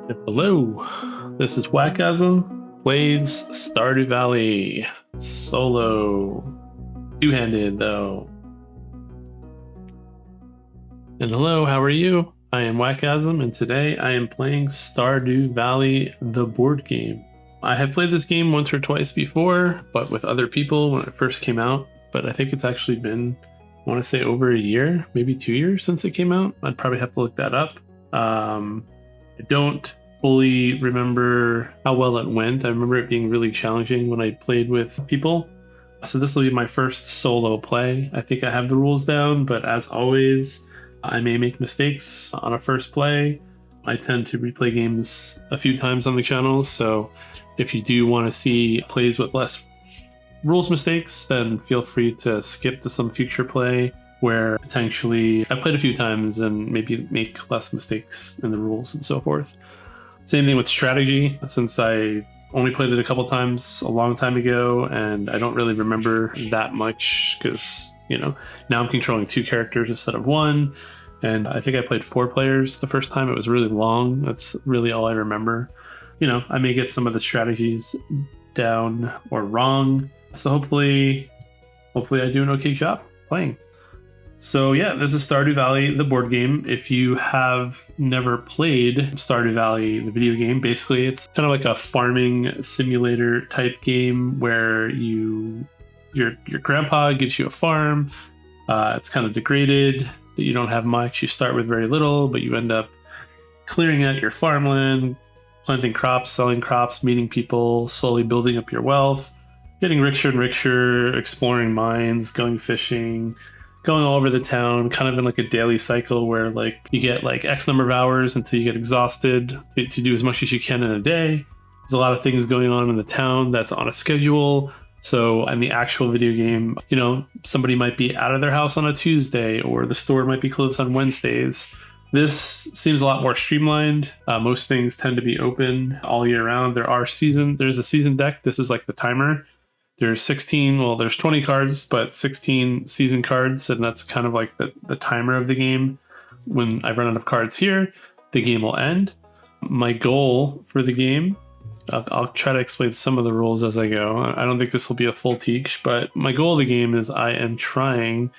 Hello, this is Wakasm, plays Stardew Valley, solo, two-handed though. And hello, how are you? I am Wakasm, and today I am playing Stardew Valley, the board game. I have played this game once or twice before, but with other people when it first came out, but I think it's actually been, I want to say over a year, maybe 2 years since it came out. I'd probably have to look that up. I don't fully remember how well it went. I remember it being really challenging when I played with people. So this will be my first solo play. I think I have the rules down, but as always, I may make mistakes on a first play. I tend to replay games a few times on the channel, so if you do want to see plays with less rules mistakes, then feel free to skip to some future play where potentially I played a few times and maybe make less mistakes in the rules and so forth. Same thing with strategy, since I only played it a couple times a long time ago and I don't really remember that much because, you know, now I'm controlling 2 characters instead of 1. And I think I played 4 players the first time. It was really long. That's really all I remember. You know, I may get some of the strategies down or wrong. So hopefully I do an okay job playing. So yeah, this is Stardew Valley, the board game. If you have never played Stardew Valley, the video game, basically it's kind of like a farming simulator type game where your grandpa gives you a farm. It's kind of degraded, but you don't have much. You start with very little, but you end up clearing out your farmland, planting crops, selling crops, meeting people, slowly building up your wealth, getting richer and richer, exploring mines, going fishing, going all over the town, kind of in like a daily cycle where like you get like X number of hours until you get exhausted to do as much as you can in a day. There's a lot of things going on in the town that's on a schedule. So in the actual video game, you know, somebody might be out of their house on a Tuesday or the store might be closed on Wednesdays. This seems a lot more streamlined. Most things tend to be open all year round. There's a season deck. This is like the timer. There's 20 cards, but 16 season cards, and that's kind of like the timer of the game. When I run out of cards here, the game will end. My goal for the game, I'll try to explain some of the rules as I go. I don't think this will be a full teach, but my goal of the game is I am trying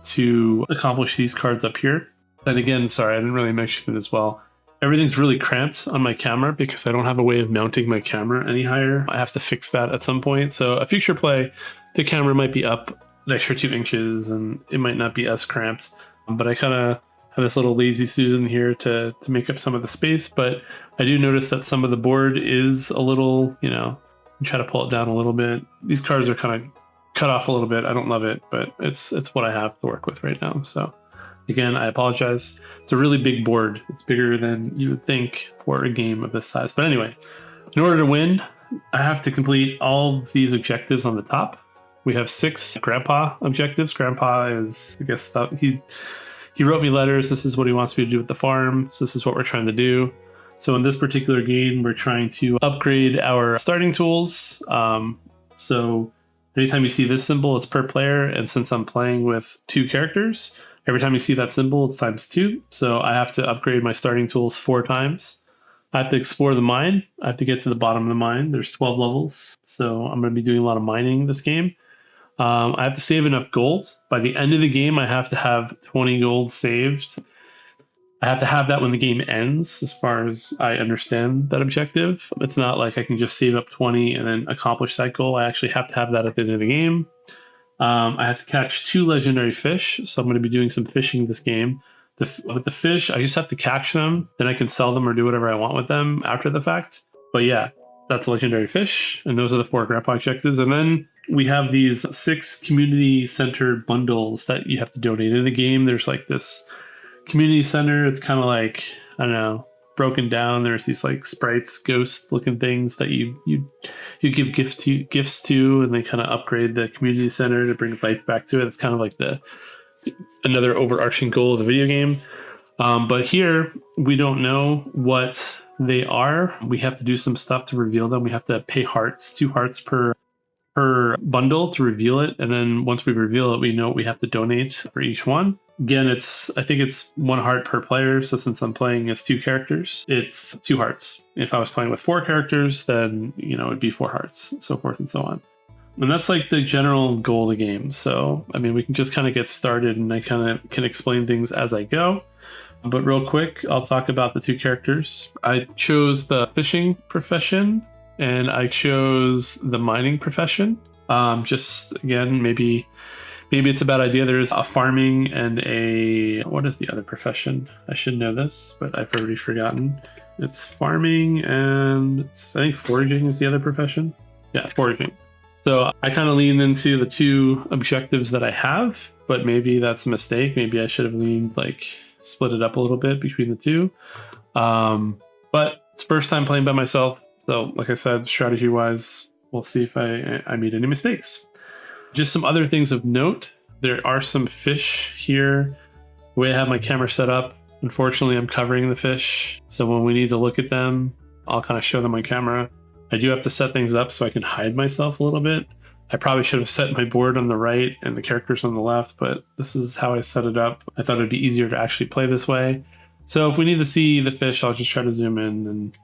to accomplish these cards up here. And again, sorry, I didn't really mention it as well. Everything's really cramped on my camera because I don't have a way of mounting my camera any higher. I have to fix that at some point. So a future play, the camera might be up an extra 2 inches and it might not be as cramped. But I kind of have this little lazy Susan here to make up some of the space. But I do notice that some of the board is a little, you know, try to pull it down a little bit. These cards are kind of cut off a little bit. I don't love it, but it's what I have to work with right now. So again, I apologize. It's a really big board. It's bigger than you would think for a game of this size. But anyway, in order to win, I have to complete all of these objectives on the top. We have 6 Grandpa objectives. Grandpa is, I guess, he wrote me letters. This is what he wants me to do with the farm. So this is what we're trying to do. So in this particular game, we're trying to upgrade our starting tools. So anytime you see this symbol, it's per player. And since I'm playing with 2 characters, every time you see that symbol, it's times 2. So I have to upgrade my starting tools 4 times. I have to explore the mine. I have to get to the bottom of the mine. There's 12 levels. So I'm going to be doing a lot of mining this game. I have to save enough gold. By the end of the game, I have to have 20 gold saved. I have to have that when the game ends, as far as I understand that objective. It's not like I can just save up 20 and then accomplish that goal. I actually have to have that at the end of the game. I have to catch 2 legendary fish, so I'm going to be doing some fishing this game. With the fish, I just have to catch them, then I can sell them or do whatever I want with them after the fact. But yeah, that's a legendary fish, and those are the 4 Grandpa objectives. And then we have these 6 community-centered bundles that you have to donate. In the game, there's like this community center. It's kind of like, I don't know, broken down. There's these like sprites, ghost looking things that you give gifts to, and they kind of upgrade the community center to bring life back to it. It's kind of like another overarching goal of the video game. But here we don't know what they are. We have to do some stuff to reveal them. We have to pay hearts, 2 hearts per bundle to reveal it. And then once we reveal it, we know what we have to donate for each one. Again, I think it's 1 heart per player. So since I'm playing as 2 characters, it's 2 hearts. If I was playing with 4 characters, then, it'd be 4 hearts, so forth and so on. And that's like the general goal of the game. So, I mean, we can just kind of get started and I kind of can explain things as I go. But real quick, I'll talk about the 2 characters. I chose the fishing profession and I chose the mining profession. Just again, maybe it's a bad idea. There's a farming and what is the other profession? I should know this, but I've already forgotten. It's farming and I think foraging is the other profession. Yeah, foraging. So I kind of leaned into the 2 objectives that I have, but maybe that's a mistake. Maybe I should have split it up a little bit between the 2. But it's first time playing by myself. So like I said, strategy wise, we'll see if I made any mistakes. Just some other things of note. There are some fish here. The way I have my camera set up, unfortunately, I'm covering the fish. So when we need to look at them, I'll kind of show them on camera. I do have to set things up so I can hide myself a little bit. I probably should have set my board on the right and the characters on the left, but this is how I set it up. I thought it'd be easier to actually play this way. So if we need to see the fish, I'll just try to zoom in and,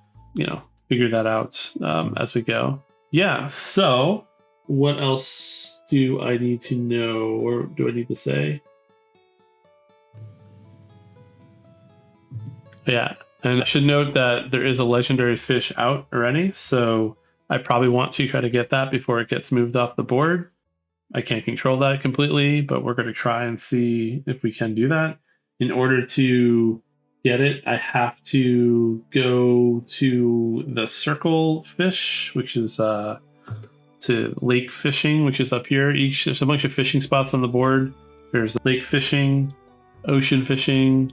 figure that out as we go. Yeah, so what else do I need to know or do I need to say? Yeah, and I should note that there is a legendary fish out already, so I probably want to try to get that before it gets moved off the board. I can't control that completely, but we're going to try and see if we can do that. In order to get it, I have to go to the circle fish, which is to lake fishing, which is up here. There's a bunch of fishing spots on the board. There's lake fishing, ocean fishing,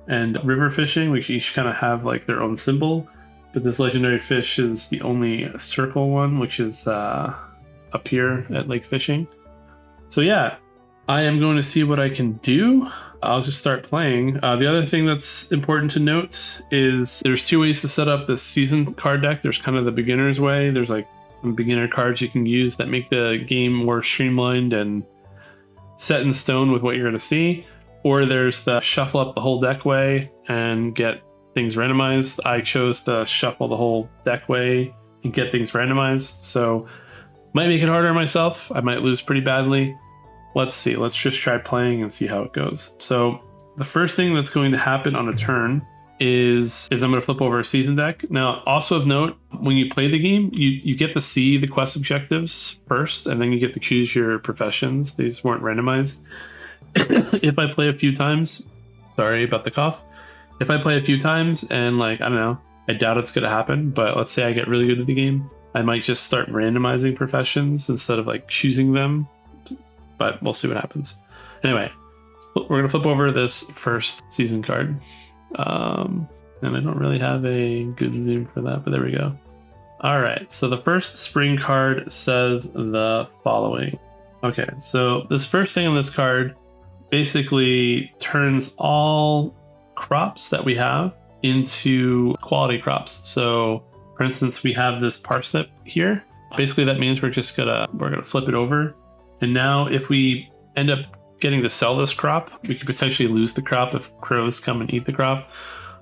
and river fishing, which each kind of have their own symbol. But this legendary fish is the only circle one, which is up here at lake fishing. So yeah, I am going to see what I can do. I'll just start playing. The other thing that's important to note is there's 2 ways to set up this season card deck. There's kind of the beginner's way. There's some beginner cards you can use that make the game more streamlined and set in stone with what you're going to see. Or there's the shuffle up the whole deck way and get things randomized. I chose the shuffle the whole deck way and get things randomized. So might make it harder on myself. I might lose pretty badly. Let's see. Let's just try playing and see how it goes. So the first thing that's going to happen on a turn is I'm going to flip over a season deck. Now, also of note, when you play the game, you get to see the quest objectives first, and then you get to choose your professions. These weren't randomized. If I play a few times, sorry about the cough. If I play a few times and I don't know, I doubt it's going to happen, but let's say I get really good at the game, I might just start randomizing professions instead of choosing them, but we'll see what happens. Anyway, we're going to flip over this first season card. And I don't really have a good zoom for that, but there we go. All right, so the first spring card says the following. Okay, so this first thing on this card basically turns all crops that we have into quality crops. So for instance, we have this parsnip here. Basically that means we're gonna flip it over. And now if we end up getting to sell this crop, we could potentially lose the crop if crows come and eat the crop.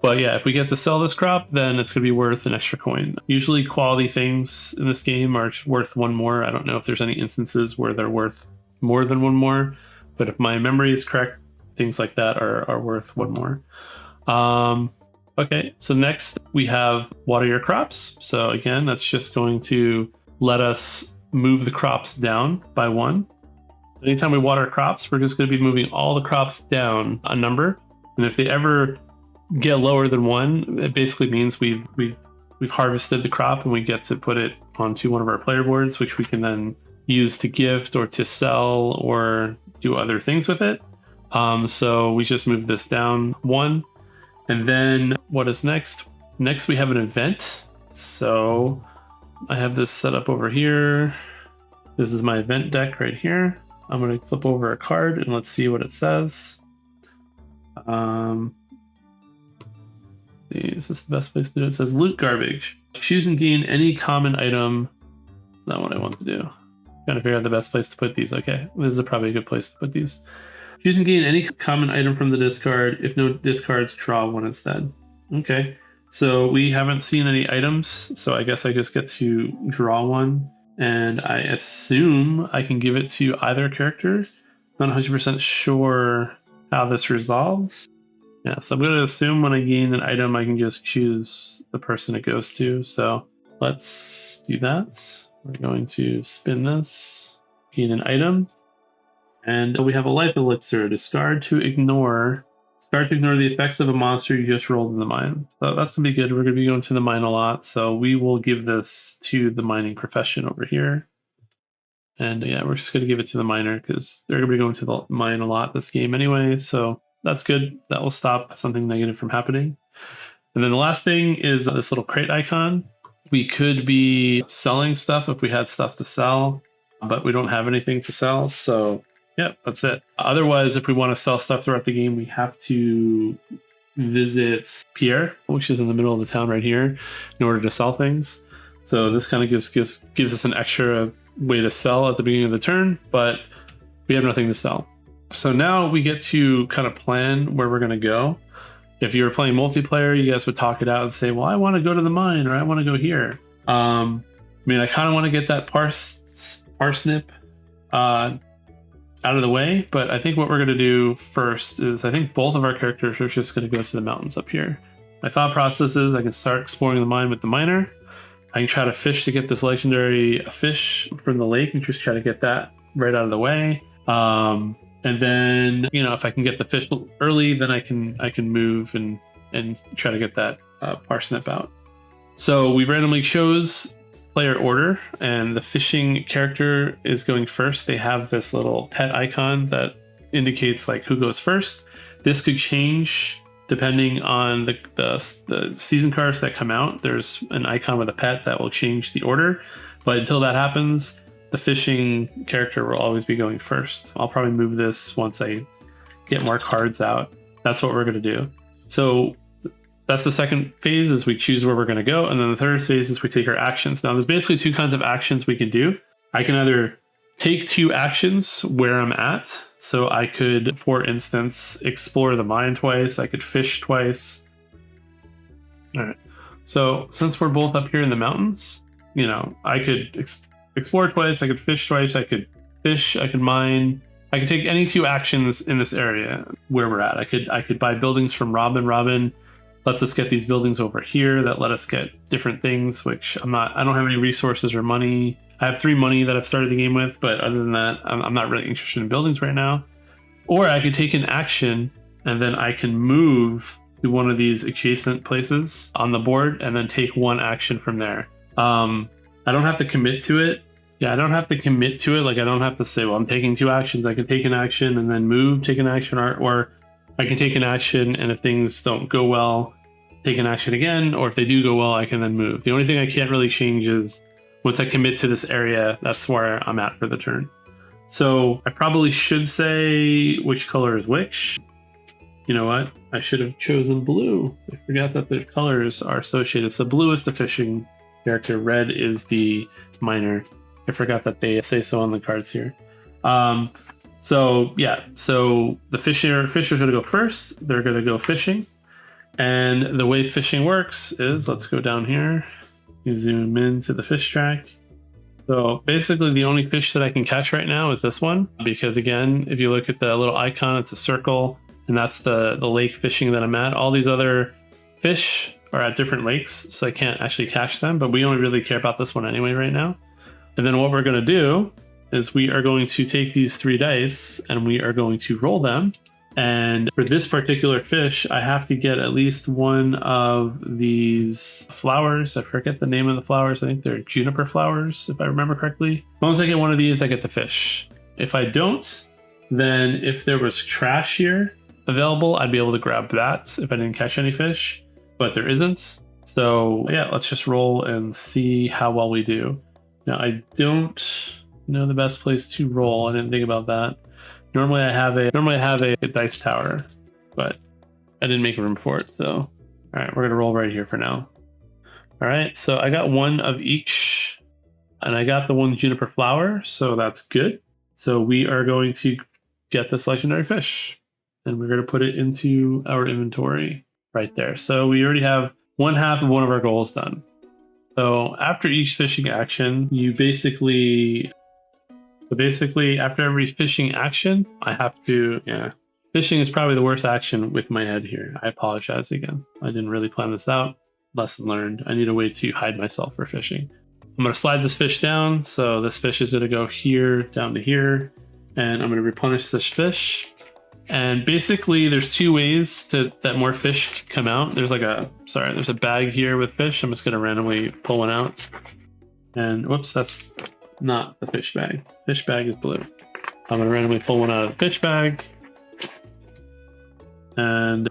But yeah, if we get to sell this crop, then it's going to be worth an extra coin. Usually quality things in this game are worth 1 more. I don't know if there's any instances where they're worth more than 1 more, but if my memory is correct, things like that are worth 1 more. Okay, so next we have water your crops. So again, that's just going to let us move the crops down by 1. Anytime we water crops, we're just going to be moving all the crops down a number. And if they ever get lower than 1, it basically means we've harvested the crop and we get to put it onto one of our player boards, which we can then use to gift or to sell or do other things with it. So we just move this down 1. And then what is next? Next we have an event. So I have this set up over here. This is my event deck right here. I'm going to flip over a card and let's see what it says. Is this the best place to do it? It says loot garbage. Choose and gain any common item. That's not what I want to do. Trying to figure out the best place to put these. Okay, this is probably a good place to put these. Choose and gain any common item from the discard. If no discards, draw one instead. Okay. So we haven't seen any items, so I guess I just get to draw one, and I assume I can give it to either character. Not 100% sure how this resolves. Yeah, so I'm going to assume when I gain an item, I can just choose the person it goes to. So let's do that. We're going to spin this, gain an item, and we have a life elixir. Discard to ignore. Start to ignore the effects of a monster you just rolled in the mine. So that's going to be good. We're going to be going to the mine a lot. So we will give this to the mining profession over here. And yeah, we're just going to give it to the miner because they're going to be going to the mine a lot this game anyway. So that's good. That will stop something negative from happening. And then the last thing is this little crate icon. We could be selling stuff if we had stuff to sell, but we don't have anything to sell. So yeah, that's it. Otherwise, if we want to sell stuff throughout the game, we have to visit Pierre, which is in the middle of the town right here, in order to sell things. So this kind of gives us an extra way to sell at the beginning of the turn, but we have nothing to sell. So now we get to kind of plan where we're going to go. If you were playing multiplayer, you guys would talk it out and say, well, I want to go to the mine, or I want to go here. I mean, I kind of want to get that parsnip out of the way, but I think what we're going to do first is I think both of our characters are just going to go to the mountains up here. My thought process is I can start exploring the mine with the miner. I can try to fish to get this legendary fish from the lake and just try to get that right out of the way. And then, you know, if I can get the fish early, then I can move and try to get that parsnip out. So we randomly chose player order, and the fishing character is going first. They have this little pet icon that indicates like who goes first. This could change depending on the season cards that come out. There's an icon with a pet that will change the order, but until that happens, the fishing character will always be going first. I'll probably move this once I get more cards out. That's what we're going to do. So that's the second phase, is we choose where we're going to go. And then the third phase is we take our actions. Now there's basically two kinds of actions we can do. I can either take two actions where I'm at. So I could, for instance, explore the mine twice. I could fish twice. All right. So since we're both up here in the mountains, you know, I could explore twice. I could fish twice. I could fish. I could mine. I could take any two actions in this area where we're at. I could buy buildings from Robin. Robin lets us get these buildings over here that let us get different things, which I don't have any resources or money. I have 3 money that I've started the game with, but other than that, I'm not really interested in buildings right now. Or I could take an action and then I can move to one of these adjacent places on the board and then take one action from there. I don't have to commit to it. Yeah, I don't have to commit to it. Like, I don't have to say, well, I'm taking 2 actions. I can take an action and then move, take an action, or I can take an action, and if things don't go well, take an action again, or if they do go well, I can then move. The only thing I can't really change is once I commit to this area, that's where I'm at for the turn. So I probably should say which color is which. You know what? I should have chosen blue. I forgot that the colors are associated. So blue is the fishing character, red is the miner. I forgot that they say so on the cards here. So yeah, so the fisher's gonna go first. They're gonna go fishing. And the way fishing works is, let's go down here. You zoom into the fish track. So basically the only fish that I can catch right now is this one, because again, if you look at the little icon, it's a circle, and that's the lake fishing that I'm at. All these other fish are at different lakes, so I can't actually catch them, but we only really care about this one anyway right now. And then what we're gonna do is we are going to take these 3 dice and we are going to roll them. And for this particular fish, I have to get at least one of these flowers. I forget the name of the flowers. I think they're juniper flowers, if I remember correctly. As long as I get one of these, I get the fish. If I don't, then if there was trash here available, I'd be able to grab that if I didn't catch any fish, but there isn't. So yeah, let's just roll and see how well we do. Now, I don't know the best place to roll. I didn't think about that. Normally I have a dice tower, but I didn't make room for it. So, all right, we're gonna roll right here for now. All right, so I got one of each, and I got the one juniper flower, so that's good. So we are going to get this legendary fish. And we're going to put it into our inventory right there. So we already have one half of one of our goals done. So after each fishing action, you basically after every fishing action, I have to, fishing is probably the worst action with my head here. I apologize again. I didn't really plan this out. Lesson learned. I need a way to hide myself for fishing. I'm going to slide this fish down. So this fish is going to go here, down to here, and I'm going to replenish this fish. And basically there's two ways that more fish can come out. There's there's a bag here with fish. I'm just going to randomly pull one out. And whoops, that's not the fish bag. Fish bag is blue. I'm going to randomly pull one out of the fish bag. And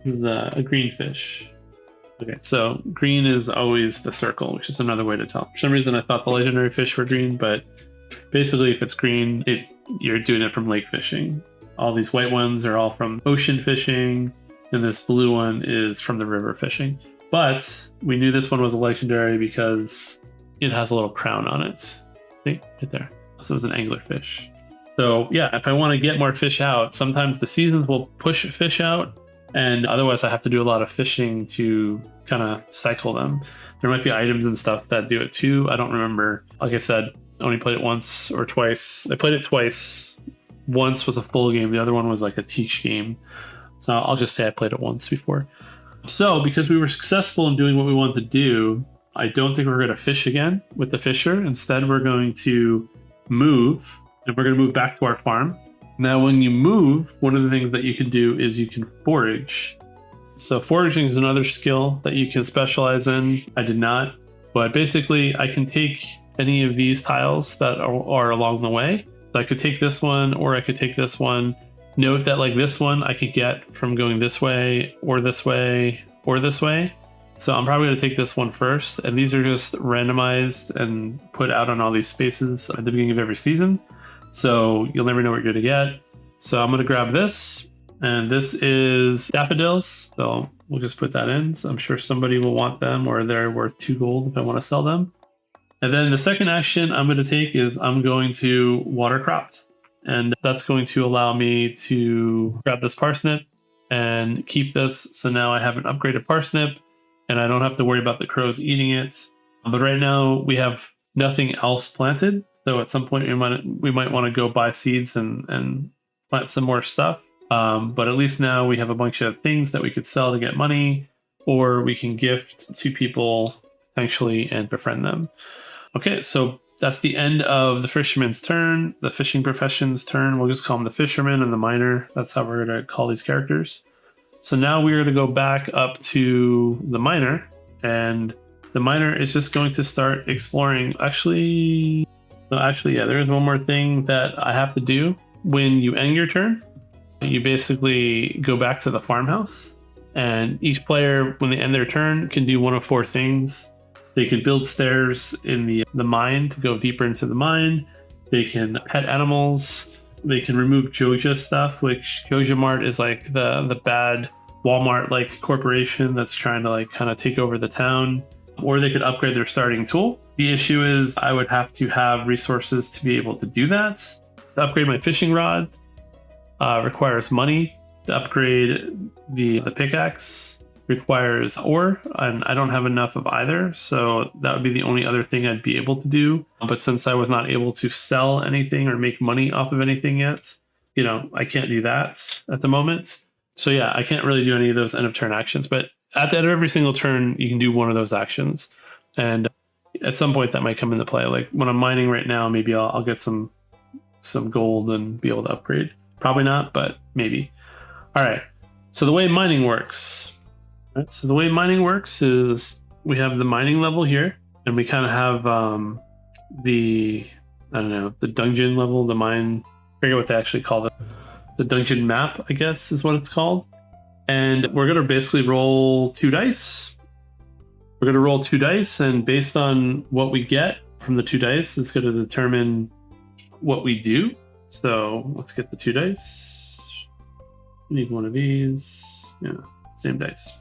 this is a green fish. Okay, so green is always the circle, which is another way to tell. For some reason I thought the legendary fish were green, but basically if it's green, you're doing it from lake fishing. All these white ones are all from ocean fishing, and this blue one is from the river fishing. But we knew this one was a legendary because it has a little crown on it. See, right there. So it's an anglerfish. So yeah, if I want to get more fish out, sometimes the seasons will push fish out, and otherwise I have to do a lot of fishing to kind of cycle them. There might be items and stuff that do it too. I don't remember. Like I said, I only played it once or twice. I played it twice. Once was a full game. The other one was like a teach game. So I'll just say I played it once before. So because we were successful in doing what we wanted to do, I don't think we're going to fish again with the fisher. Instead, we're going to move, and we're going to move back to our farm. Now, when you move, one of the things that you can do is you can forage. So foraging is another skill that you can specialize in. I did not, but basically I can take any of these tiles that are along the way. So I could take this one, or I could take this one. Note that like this one I could get from going this way, or this way, or this way. So I'm probably going to take this one first. And these are just randomized and put out on all these spaces at the beginning of every season. So you'll never know what you're going to get. So I'm going to grab this. And this is daffodils. So we'll just put that in. So I'm sure somebody will want them, or they're worth 2 gold if I want to sell them. And then the second action I'm going to take is I'm going to water crops. And that's going to allow me to grab this parsnip and keep this. So now I have an upgraded parsnip, and I don't have to worry about the crows eating it. But right now we have nothing else planted. So at some point we might want to go buy seeds and plant some more stuff. But at least now we have a bunch of things that we could sell to get money, or we can gift to people potentially and befriend them. Okay, so that's the end of the fisherman's turn, the fishing profession's turn. We'll just call them the fisherman and the miner. That's how we're going to call these characters. So now we're going to go back up to the miner, and the miner is just going to start exploring. Actually, yeah, there is one more thing that I have to do. When you end your turn, you basically go back to the farmhouse, and each player, when they end their turn, can do one of 4 things. They can build stairs in the mine to go deeper into the mine. They can pet animals. They can remove Joja stuff, which Joja Mart is like the bad Walmart like corporation that's trying to like kind of take over the town. Or they could upgrade their starting tool. The issue is I would have to have resources to be able to do that. To upgrade my fishing rod requires money. To upgrade the pickaxe requires ore, and I don't have enough of either, so that would be the only other thing I'd be able to do. But since I was not able to sell anything or make money off of anything yet, I can't do that at the moment. So yeah, I can't really do any of those end of turn actions, but at the end of every single turn you can do one of those actions, and at some point that might come into play. Like when I'm mining right now, maybe I'll get some gold and be able to upgrade. Probably not, but maybe. All right, so the way mining works. Right, so the way mining works is we have the mining level here, and we kind of have the dungeon level, the mine. I forget what they actually call it. The dungeon map, I guess, is what it's called. And we're going to basically roll 2 dice. We're going to roll 2 dice, and based on what we get from the 2 dice, it's going to determine what we do. So let's get the 2 dice. Need one of these. Yeah, same dice.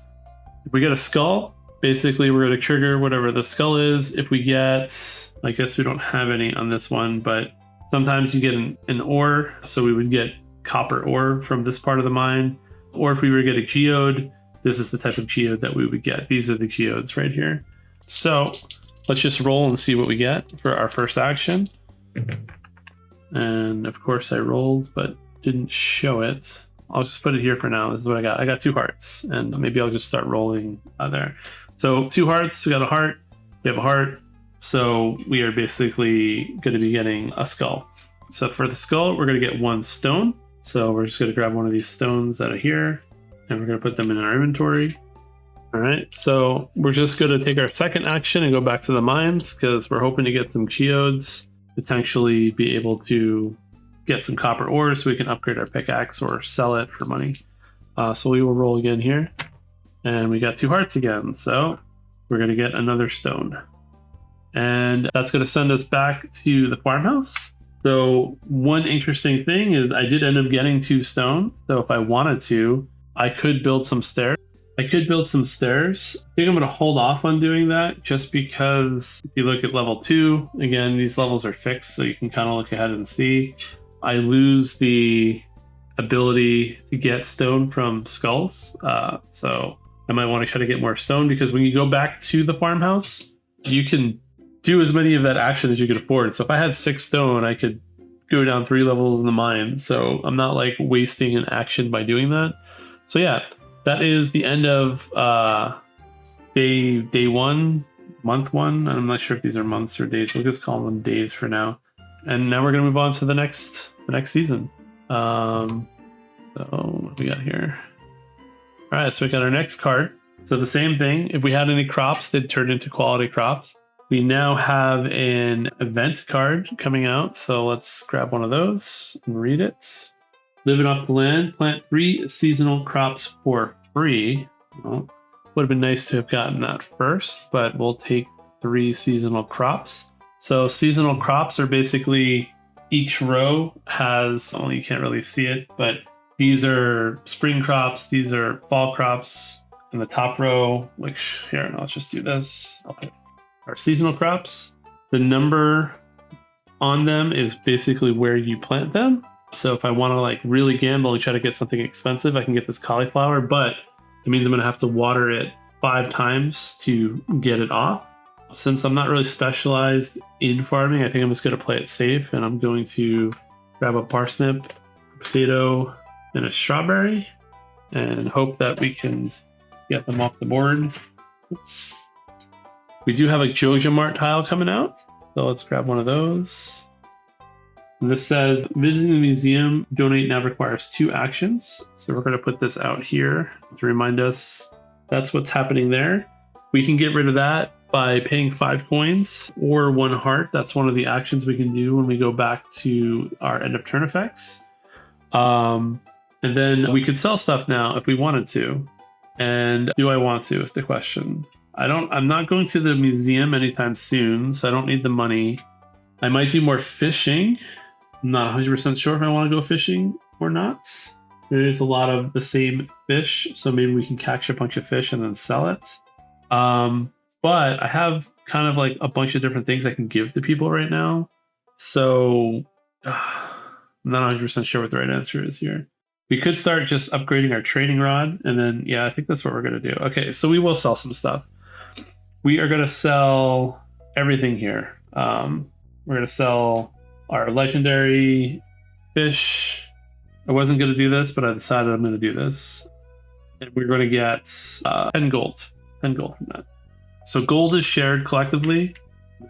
If we get a skull, basically we're going to trigger whatever the skull is. If we get, I guess we don't have any on this one, but Sometimes you get an ore, so we would get copper ore from this part of the mine. Or if we were to get a geode, this is the type of geode that we would get. These are the geodes right here. So let's just roll and see what we get for our first action. And of course I rolled, but didn't show it. I'll just put it here for now. This is what I got. I got 2 hearts, and maybe I'll just start rolling there. So 2 hearts, we got a heart, we have a heart. So we are basically going to be getting a skull. So for the skull, we're going to get 1 stone. So we're just going to grab one of these stones out of here, and we're going to put them in our inventory. All right, so we're just going to take our second action and go back to the mines because we're hoping to get some geodes, potentially be able to get some copper ore so we can upgrade our pickaxe or sell it for money. So we will roll again here, and we got 2 hearts again. So we're going to get another stone, and that's going to send us back to the farmhouse. So one interesting thing is I did end up getting 2 stones. So if I wanted to, I could build some stairs. I think I'm going to hold off on doing that just because if you look at level 2, again, these levels are fixed, so you can kind of look ahead and see. I lose the ability to get stone from skulls. So I might want to try to get more stone because when you go back to the farmhouse, you can do as many of that action as you could afford. So if I had 6 stone, I could go down 3 levels in the mine. So I'm not like wasting an action by doing that. So yeah, that is the end of day 1, month 1. I'm not sure if these are months or days. We'll just call them days for now. And now we're gonna move on to the next season. So what do we got here? All right, so we got our next card. So the same thing. If we had any crops, they'd turn into quality crops. We now have an event card coming out. So let's grab one of those and read it. Living off the land, plant 3 seasonal crops for free. Well, would have been nice to have gotten that first, but we'll take 3 seasonal crops. So seasonal crops are basically each row has, well, you can't really see it, but these are spring crops, these are fall crops. In the top row, which here, let's just do this. I'll put our seasonal crops. The number on them is basically where you plant them. So if I want to like really gamble and try to get something expensive, I can get this cauliflower, but it means I'm going to have to water it 5 times to get it off. Since I'm not really specialized in farming, I think I'm just going to play it safe, and I'm going to grab a parsnip, a potato, and a strawberry, and hope that we can get them off the board. Oops. We do have a Joja Mart tile coming out, so let's grab one of those. And this says, visiting the museum, donate now requires 2 actions. So we're going to put this out here to remind us that's what's happening there. We can get rid of that by paying 5 coins or 1 heart. That's one of the actions we can do when we go back to our end of turn effects. And then we could sell stuff now if we wanted to. And do I want to is the question. I'm not going to the museum anytime soon, so I don't need the money. I might do more fishing. I'm not 100% sure if I want to go fishing or not. There is a lot of the same fish, so maybe we can catch a bunch of fish and then sell it. But I have kind of like a bunch of different things I can give to people right now. So I'm not 100% sure what the right answer is here. We could start just upgrading our trading rod, and then, yeah, I think that's what we're going to do. Okay, so we will sell some stuff. We are going to sell everything here. We're going to sell our legendary fish. I wasn't going to do this, but I decided I'm going to do this. And we're going to get 10 gold. 10 gold from that. So gold is shared collectively.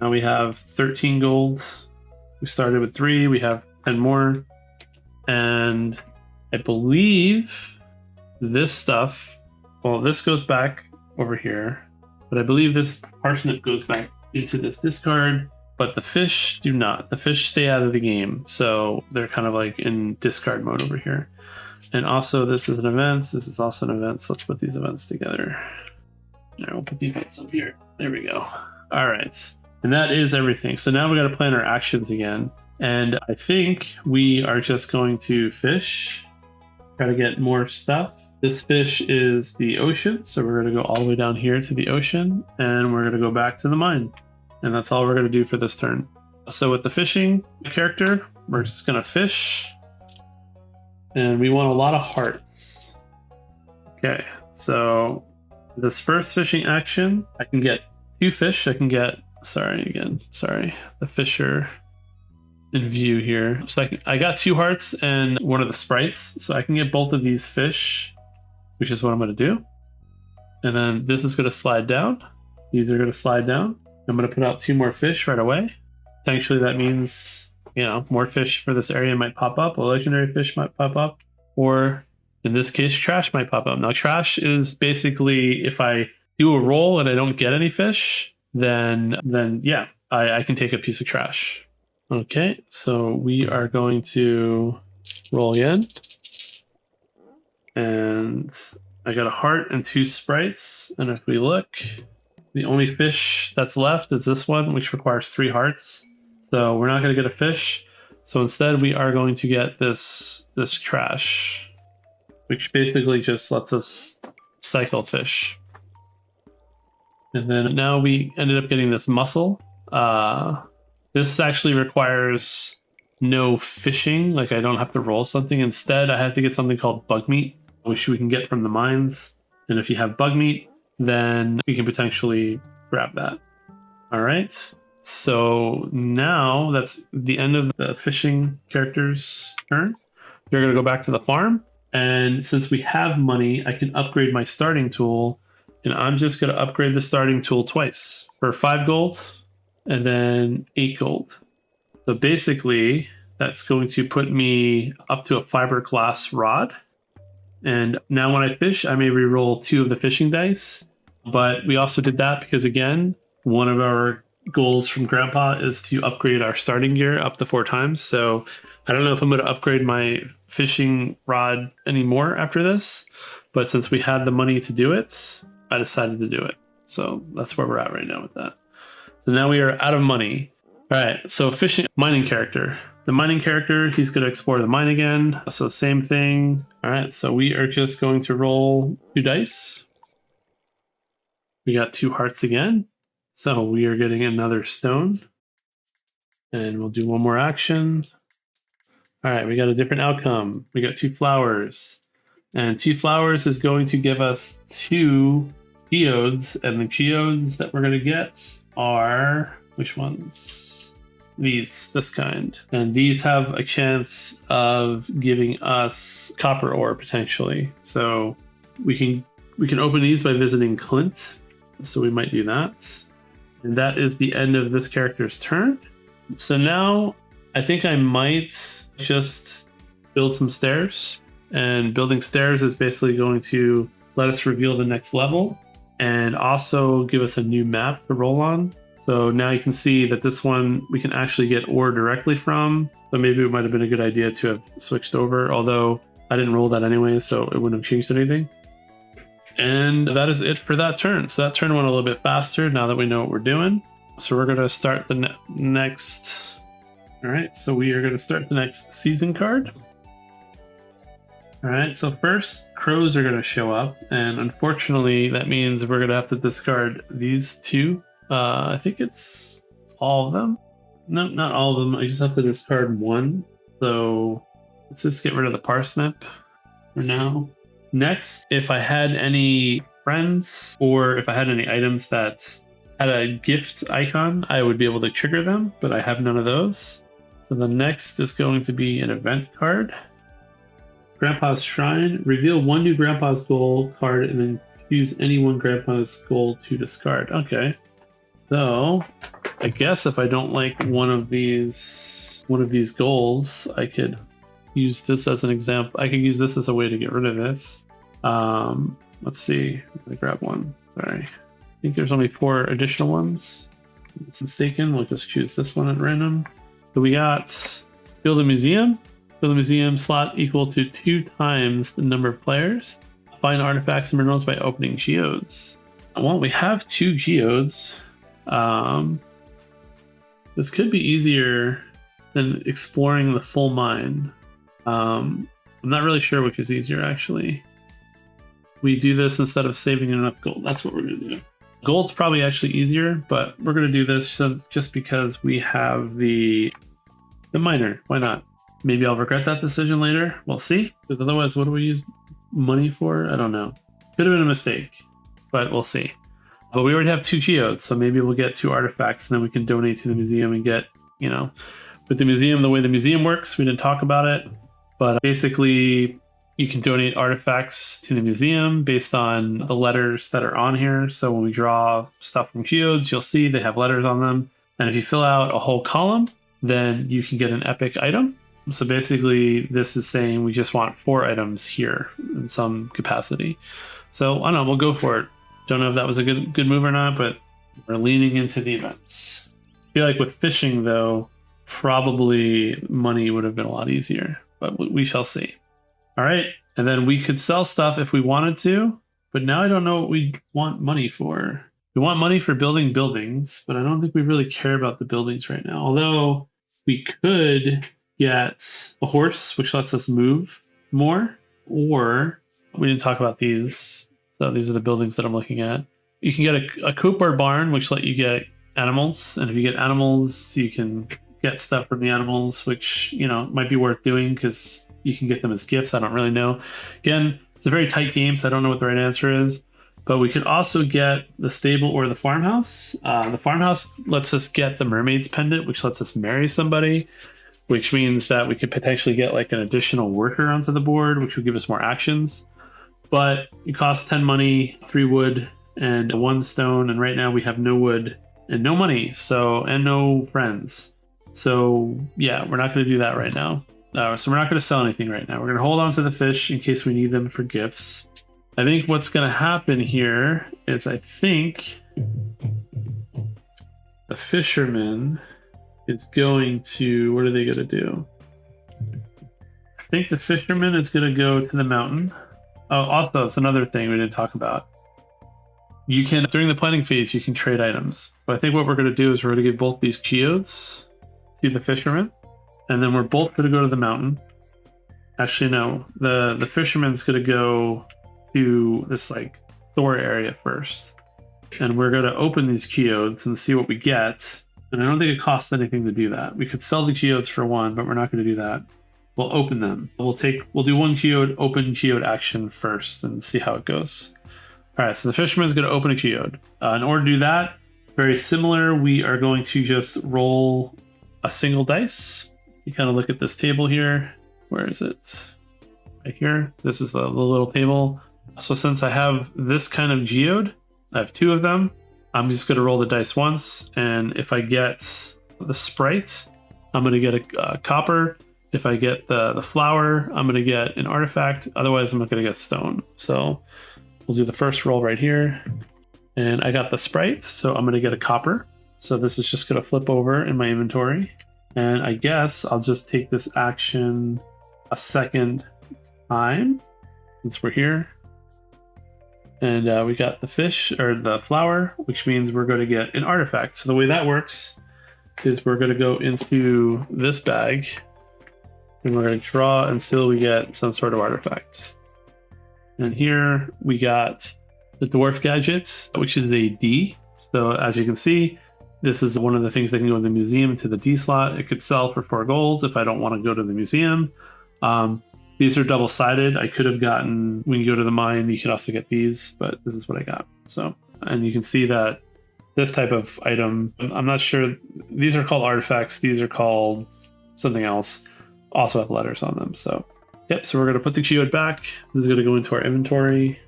Now we have 13 gold. We started with 3. We have 10 more. And I believe this stuff, well, this goes back over here. But I believe this parsnip goes back into this discard. But the fish do not. The fish stay out of the game. So they're kind of like in discard mode over here. And also this is an event. This is also an event. So let's put these events together. All right, we'll put the events up here. There we go. All right. And that is everything. So now we got to plan our actions again. And I think we are just going to fish. Try to get more stuff. This fish is the ocean. So we're going to go all the way down here to the ocean. And we're going to go back to the mine. And that's all we're going to do for this turn. So with the fishing character, we're just gonna fish, and we want a lot of heart. Okay, so this first fishing action, I can get 2 fish. I can get, sorry, the fisher in view here. So I got 2 hearts and one of the sprites, so I can get both of these fish, which is what I'm gonna do. And then this is gonna slide down. These are gonna slide down. I'm gonna put out 2 more fish right away. Potentially that means, you know, more fish for this area might pop up, a legendary fish might pop up, or in this case, trash might pop up. Now, trash is basically if I do a roll and I don't get any fish, then yeah, I can take a piece of trash. Okay, so we are going to roll again. And I got a heart and 2 sprites. And if we look, the only fish that's left is this one, which requires 3 hearts. So we're not going to get a fish. So instead, we are going to get this trash, which basically just lets us cycle fish. And then now we ended up getting this mussel. This actually requires no fishing. Like I don't have to roll something. Instead, I have to get something called bug meat, which we can get from the mines. And if you have bug meat, then we can potentially grab that. All right. So now that's the end of the fishing character's turn. They're going to go back to the farm. And since we have money, I can upgrade my starting tool. And I'm just going to upgrade the starting tool twice for 5 gold and then 8 gold. So basically, that's going to put me up to a fiberglass rod. And now when I fish, I may reroll 2 of the fishing dice. But we also did that because, again, one of our goals from Grandpa is to upgrade our starting gear up to 4 times. So I don't know if I'm going to upgrade my fishing rod anymore after this, but since we had the money to do it, I decided to do it. So that's where we're at right now with that. So now we are out of money. All right, so fishing, mining character. The mining character, he's going to explore the mine again. So same thing. All right, so we are just going to roll 2 dice. We got 2 hearts again. So we are getting another stone. And we'll do one more action. All right, we got a different outcome. We got 2 flowers. And 2 flowers is going to give us 2 geodes. And the geodes that we're going to get are, which ones? These, this kind. And these have a chance of giving us copper ore potentially. So we can open these by visiting Clint. So we might do that. And that is the end of this character's turn. So now I think I might just build some stairs. And building stairs is basically going to let us reveal the next level and also give us a new map to roll on. So now you can see that this one we can actually get ore directly from. So maybe it might have been a good idea to have switched over, although I didn't roll that anyway, so it wouldn't have changed anything. And that is it for that turn. So that turn went a little bit faster now that we know what we're doing. So we're going to start the next. All right, so we are going to start the next season card. All right, so first crows are going to show up, and unfortunately that means we're going to have to discard these 2. I think it's all of them. No, not all of them. I just have to discard 1. So let's just get rid of the parsnip for now. Next, if I had any friends or if I had any items that had a gift icon, I would be able to trigger them, but I have none of those. So the next is going to be an event card. Grandpa's Shrine. Reveal 1 new Grandpa's Goal card and then choose any 1 Grandpa's Goal to discard. Okay. So I guess if I don't like one of these goals, I could use this as an example. I could use this as a way to get rid of it. Let's see. I'm gonna grab one. Sorry. I think there's only 4 additional ones. If I'm mistaken. We'll just choose this one at random. So we got build a museum. Build a museum slot equal to 2 times the number of players. Find artifacts and minerals by opening geodes. Well, we have 2 geodes. This could be easier than exploring the full mine. I'm not really sure which is easier, actually. We do this instead of saving enough gold. That's what we're going to do. Gold's probably actually easier, but we're going to do this just because we have the miner. Why not? Maybe I'll regret that decision later. We'll see. Because otherwise, what do we use money for? I don't know. Could have been a mistake, but we'll see. But we already have 2 geodes, so maybe we'll get 2 artifacts, and then we can donate to the museum and get, you know, with the museum, the way the museum works, we didn't talk about it, but basically you can donate artifacts to the museum based on the letters that are on here. So when we draw stuff from geodes, you'll see they have letters on them. And if you fill out a whole column, then you can get an epic item. So basically this is saying we just want 4 items here in some capacity. So I don't know, we'll go for it. Don't know if that was a good move or not, but we're leaning into the events. I feel like with fishing though, probably money would have been a lot easier, but we shall see. All right, and then we could sell stuff if we wanted to, but now I don't know what we want money for. We want money for building buildings, but I don't think we really care about the buildings right now. Although we could get a horse, which lets us move more, or we didn't talk about these. So these are the buildings that I'm looking at. You can get a coop or barn, which let you get animals. And if you get animals, you can get stuff from the animals, which, you know, might be worth doing because you can get them as gifts. I don't really know. Again, it's a very tight game, so I don't know what the right answer is. But we could also get the stable or the farmhouse. The farmhouse lets us get the mermaid's pendant, which lets us marry somebody, which means that we could potentially get like an additional worker onto the board, which would give us more actions. But it costs 10 money, 3 wood, and 1 stone. And right now we have no wood and no money, and no friends. So yeah, we're not going to do that right now. So we're not going to sell anything right now. We're going to hold on to the fish in case we need them for gifts. I think what's going to happen here is I think the fisherman is going to, what are they going to do? I think the fisherman is going to go to the mountain. Oh, also, it's another thing we didn't talk about. You can, during the planning phase, you can trade items. So I think what we're going to do is we're going to give both these geodes to the fisherman, and then we're both going to go to the mountain. Actually, no, the fisherman's going to go to this like store area first, and we're going to open these geodes and see what we get. And I don't think it costs anything to do that. We could sell the geodes for 1, but we're not going to do that. We'll open them. We'll do 1 geode, open geode action first, and see how it goes. All right, so the fisherman's going to open a geode. In order to do that, very similar, we are going to just roll a single dice. You kind of look at this table here. Where is it? Right here. This is the little table. So since I have this kind of geode, I have 2 of them. I'm just going to roll the dice once, and if I get the sprite, I'm going to get a copper. If I get the flower, I'm going to get an artifact. Otherwise, I'm not going to get stone. So we'll do the first roll right here. And I got the sprite, so I'm going to get a copper. So this is just going to flip over in my inventory. And I guess I'll just take this action a second time since we're here. And we got the fish, or the flower, which means we're going to get an artifact. So the way that works is we're going to go into this bag, and we're going to draw until we get some sort of artifact. And here we got the dwarf gadget, which is a D. So as you can see, this is one of the things that can go in the museum to the D slot. It could sell for 4 gold if I don't want to go to the museum. These are double-sided. I could have gotten, when you go to the mine, you could also get these, but this is what I got. So, and you can see that this type of item, I'm not sure, these are called artifacts. These are called something else, also have letters on them. So, yep, so we're going to put the geode back. This is going to go into our inventory.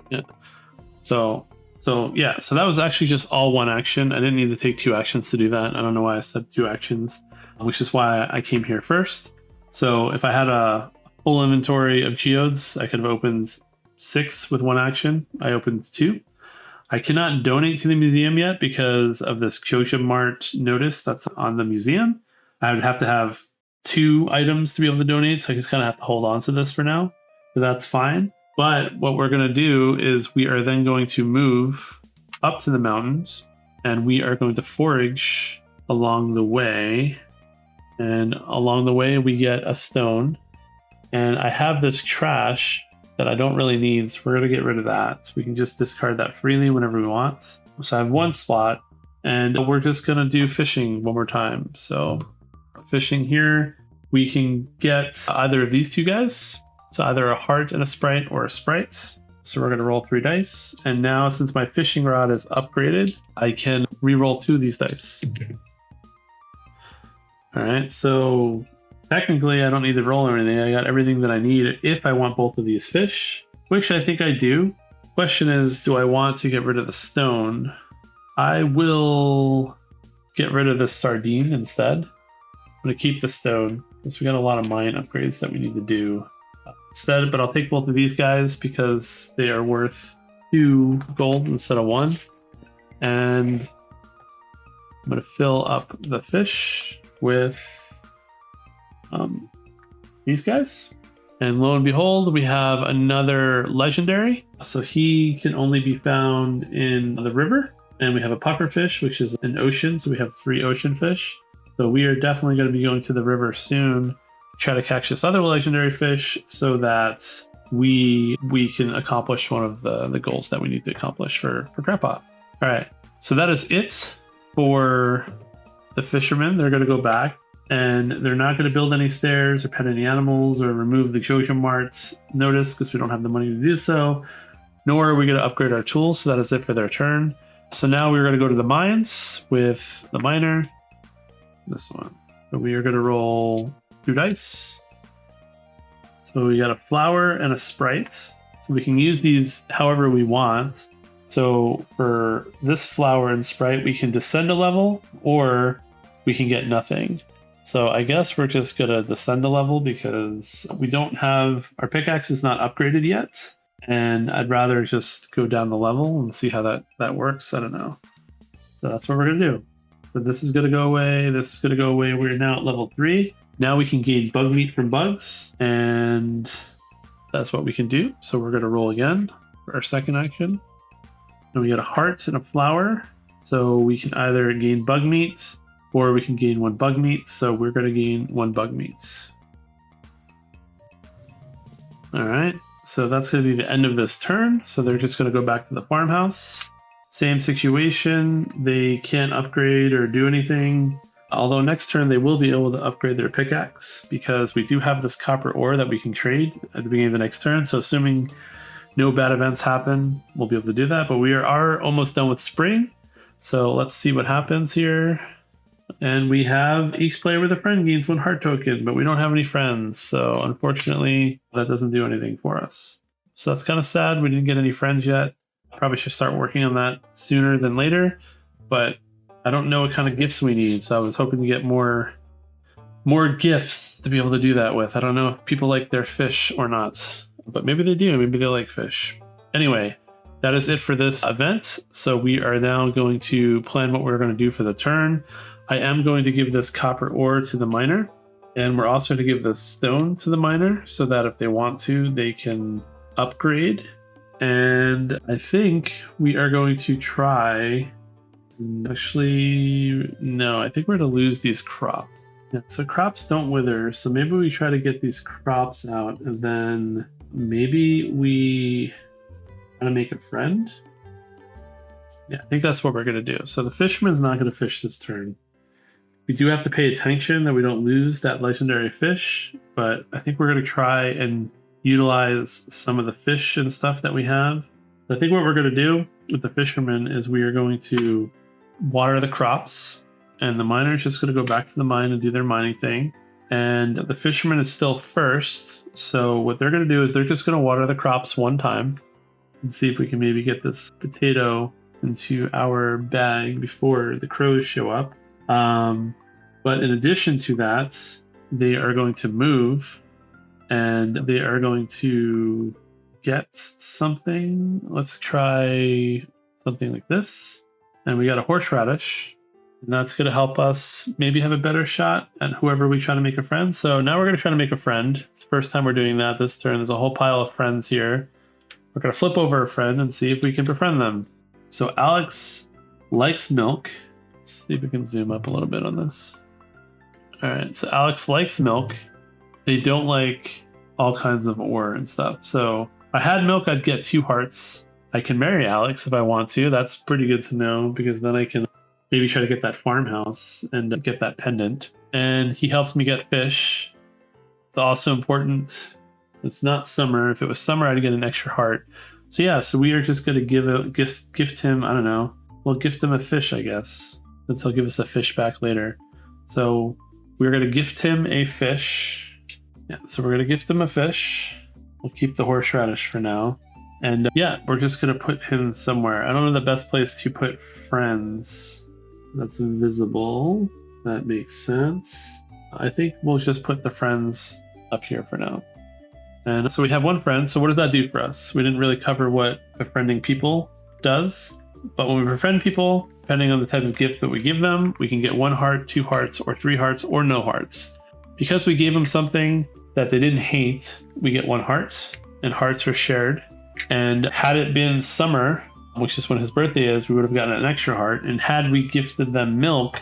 Yeah. So that was actually just all 1 action. I didn't need to take 2 actions to do that. I don't know why I said 2 actions, which is why I came here first. So if I had a full inventory of geodes, I could have opened 6 with 1 action. I opened 2. I cannot donate to the museum yet because of this Choja Mart notice that's on the museum. I would have to have 2 items to be able to donate, so I just kind of have to hold on to this for now. But that's fine. But what we're going to do is we are then going to move up to the mountains, and we are going to forage along the way. And along the way, we get a stone. And I have this trash that I don't really need. So we're going to get rid of that. So we can just discard that freely whenever we want. So I have one slot, and we're just going to do fishing one more time. So fishing here, we can get either of these two guys. So either a heart and a sprite or a sprite. So we're going to roll 3 dice. And now since my fishing rod is upgraded, I can re-roll 2 of these dice. All right, so technically I don't need to roll or anything. I got everything that I need if I want both of these fish, which I think I do. Question is, do I want to get rid of the stone? I will get rid of the sardine instead. I'm going to keep the stone because we got a lot of mine upgrades that we need to do instead, but I'll take both of these guys because they are worth 2 gold instead of 1. And I'm going to fill up the fish with these guys. And lo and behold, we have another legendary. So he can only be found in the river. And we have a puffer fish, which is an ocean. So we have 3 ocean fish. So we are definitely going to be going to the river soon, try to catch this other legendary fish so that we can accomplish one of the goals that we need to accomplish for Granpa. All right, so that is it for the fishermen. They're going to go back, and they're not going to build any stairs or pet any animals or remove the Jojo Mart's notice because we don't have the money to do so, nor are we going to upgrade our tools. So that is it for their turn. So now we're going to go to the mines with the miner. This one. So we are going to roll 2 dice. So we got a flower and a sprite. So we can use these however we want. So for this flower and sprite, we can descend a level or we can get nothing. So I guess we're just going to descend a level because we don't have, our pickaxe is not upgraded yet. And I'd rather just go down the level and see how that works. I don't know. So that's what we're going to do. So this is going to go away. This is going to go away. We're now at level 3. Now we can gain bug meat from bugs, and that's what we can do. So we're going to roll again for our second action. And we got a heart and a flower. So we can either gain bug meat or we can gain 1 bug meat. So we're going to gain 1 bug meat. All right. So that's going to be the end of this turn. So they're just going to go back to the farmhouse. Same situation. They can't upgrade or do anything. Although next turn they will be able to upgrade their pickaxe because we do have this copper ore that we can trade at the beginning of the next turn. So assuming no bad events happen, we'll be able to do that. But we are almost done with spring. So let's see what happens here. And we have each player with a friend gains 1 heart token, but we don't have any friends. So unfortunately, that doesn't do anything for us. So that's kind of sad. We didn't get any friends yet. Probably should start working on that sooner than later. But I don't know what kind of gifts we need. So I was hoping to get more gifts to be able to do that with. I don't know if people like their fish or not, but maybe they do. Maybe they like fish. Anyway, that is it for this event. So we are now going to plan what we're going to do for the turn. I am going to give this copper ore to the miner, and we're also going to give this stone to the miner so that if they want to, they can upgrade. And I think we are going to try, actually, no, I think we're going to lose these crops. Yeah, so crops don't wither, so maybe we try to get these crops out, and then maybe we try to make a friend. Yeah, I think that's what we're going to do. So the fisherman's not going to fish this turn. We do have to pay attention that we don't lose that legendary fish, but I think we're going to try and utilize some of the fish and stuff that we have. I think what we're going to do with the fisherman is we are going to water the crops, and the miner is just going to go back to the mine and do their mining thing. And the fisherman is still first, so what they're going to do is they're just going to water the crops 1 time and see if we can maybe get this potato into our bag before the crows show up. But in addition to that, they are going to move and they are going to get something. Let's try something like this. And we got a horseradish, and that's going to help us maybe have a better shot at whoever we try to make a friend. So now we're going to try to make a friend. It's the first time we're doing that this turn. There's a whole pile of friends here. We're going to flip over a friend and see if we can befriend them. So Alex likes milk. Let's see if we can zoom up a little bit on this. All right, so Alex likes milk. They don't like all kinds of ore and stuff. So I had milk, I'd get 2 hearts. I can marry Alex if I want to. That's pretty good to know, because then I can maybe try to get that farmhouse and get that pendant. And he helps me get fish. It's also important. It's not summer. If it was summer, I'd get an extra heart. So yeah, so we are just going to gift him, I don't know. We'll gift him a fish, I guess. Since he'll give us a fish back later. So we're going to gift him a fish. Yeah, so we're going to gift him a fish. We'll keep the horseradish for now. And yeah, we're just going to put him somewhere. I don't know the best place to put friends. That's invisible. That makes sense. I think we'll just put the friends up here for now. And so we have 1 friend. So what does that do for us? We didn't really cover what befriending people does. But when we befriend people, depending on the type of gift that we give them, we can get 1 heart, 2 hearts, or 3 hearts, or no hearts. Because we gave them something that they didn't hate, we get 1 heart, and hearts are shared. And had it been summer, which is when his birthday is, we would have gotten an extra heart. And had we gifted them milk,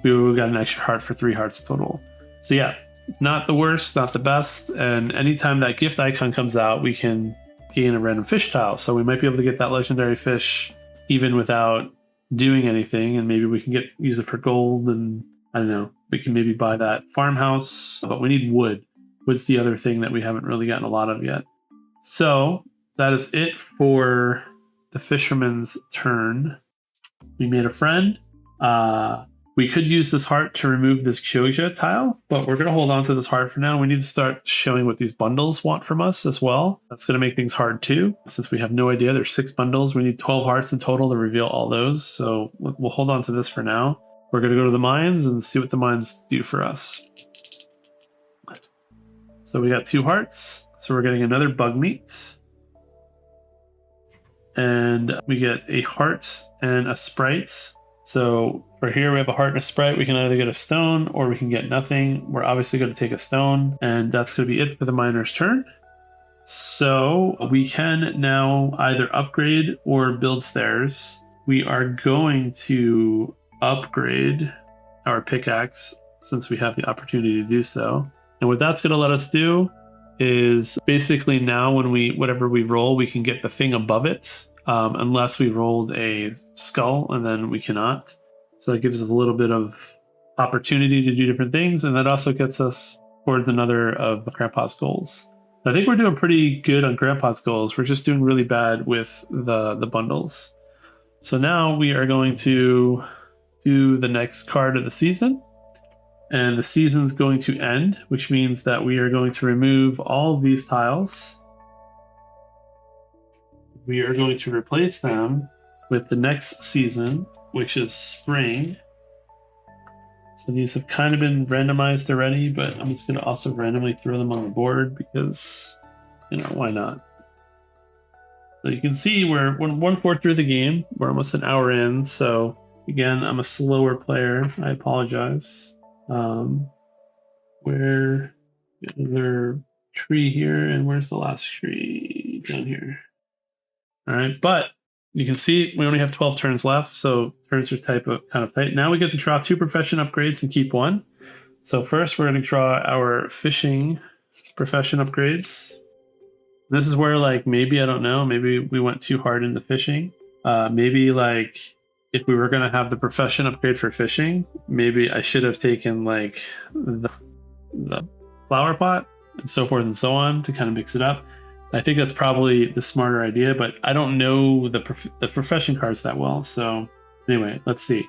we would have gotten an extra heart for 3 hearts total. So yeah, not the worst, not the best. And anytime that gift icon comes out, we can gain a random fish tile. So we might be able to get that legendary fish even without doing anything. And maybe we can use it for gold. And I don't know, we can maybe buy that farmhouse, but we need wood. Wood's the other thing that we haven't really gotten a lot of yet. So that is it for the fisherman's turn. We made a friend. We could use this heart to remove this Choja tile, but we're going to hold on to this heart for now. We need to start showing what these bundles want from us as well. That's going to make things hard too. Since we have no idea, there's 6 bundles. We need 12 hearts in total to reveal all those. So we'll hold on to this for now. We're going to go to the mines and see what the mines do for us. So we got 2 hearts. So we're getting another bug meat. And we get a heart and a sprite. So for here we have a heart and a sprite. We can either get a stone or we can get nothing. We're obviously going to take a stone, and that's going to be it for the miner's turn. So we can now either upgrade or build stairs. We are going to upgrade our pickaxe since we have the opportunity to do so. And what that's going to let us do is basically now when whatever we roll, we can get the thing above it. Unless we rolled a skull, and then we cannot. So that gives us a little bit of opportunity to do different things, and that also gets us towards another of Grandpa's goals. I think we're doing pretty good on Grandpa's goals. We're just doing really bad with the bundles. So now we are going to do the next card of the season, and the season's going to end, which means that we are going to remove all of these tiles. We are going to replace them with the next season, which is spring. So these have kind of been randomized already, but I'm just going to also randomly throw them on the board because, why not? So you can see we're 1/4 through the game. We're almost an hour in. So again, I'm a slower player. I apologize. Where another tree here, and where's the last tree? Down here. All right, but you can see we only have 12 turns left, so turns are kind of tight. Now we get to draw 2 profession upgrades and keep 1. So first we're going to draw our fishing profession upgrades. This is where maybe, I don't know, maybe we went too hard into fishing. Maybe if we were going to have the profession upgrade for fishing, maybe I should have taken the flower pot and so forth and so on to kind of mix it up. I think that's probably the smarter idea, but I don't know the profession cards that well. So anyway, let's see.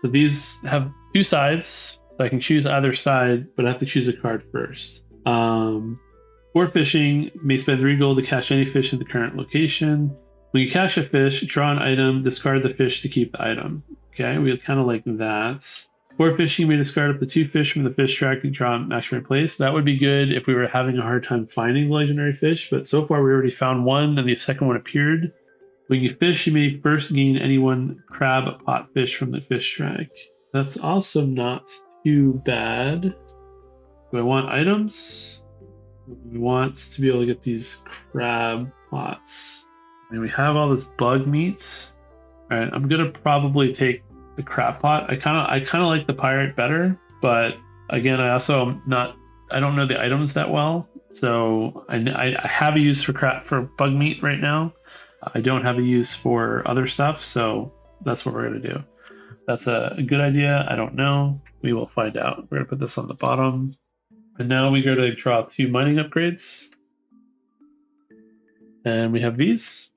So these have 2 sides. So I can choose either side, but I have to choose a card first. For fishing, you may spend 3 gold to catch any fish in the current location. When you catch a fish, draw an item, discard the fish to keep the item. Okay, we kind of like that. For fishing, you may discard up to 2 fish from the fish track and draw match replace. That would be good if we were having a hard time finding legendary fish, but so far we already found 1 and the second one appeared. When you fish, you may first gain any 1 crab pot fish from the fish track. That's also not too bad. Do I want items? We want to be able to get these crab pots. I mean, we have all this bug meat. All right, I'm gonna probably take the crab pot. I kind of like the pirate better, but again, I don't know the items that well, So I have a use for bug meat right now. I don't have a use for other stuff, so that's what we're gonna do. That's a good idea. I don't know. We will find out. We're gonna put this on the bottom. And now we go to draw 2 mining upgrades. And we have these.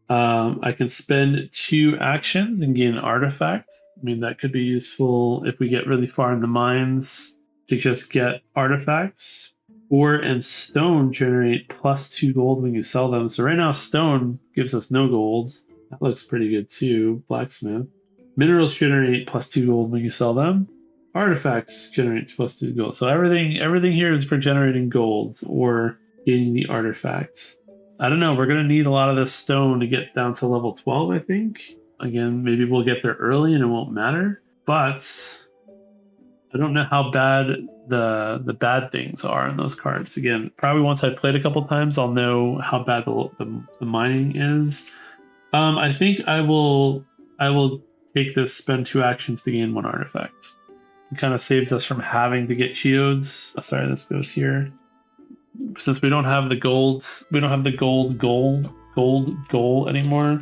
I can spend 2 actions and gain an artifact. I mean, that could be useful if we get really far in the mines to just get artifacts. Ore and stone generate +2 gold when you sell them. So right now, stone gives us no gold. That looks pretty good too. Blacksmith. Minerals generate +2 gold when you sell them. Artifacts generate +2 gold. So everything here is for generating gold or getting the artifacts. I don't know. We're going to need a lot of this stone to get down to level 12, I think. Again, maybe we'll get there early and it won't matter. But I don't know how bad the bad things are in those cards. Again, probably once I've played a couple times, I'll know how bad the mining is. I think I will take this, spend 2 actions to gain 1 artifact. It kind of saves us from having to get geodes. Oh, sorry, this goes here. Since we don't have the gold, goal anymore,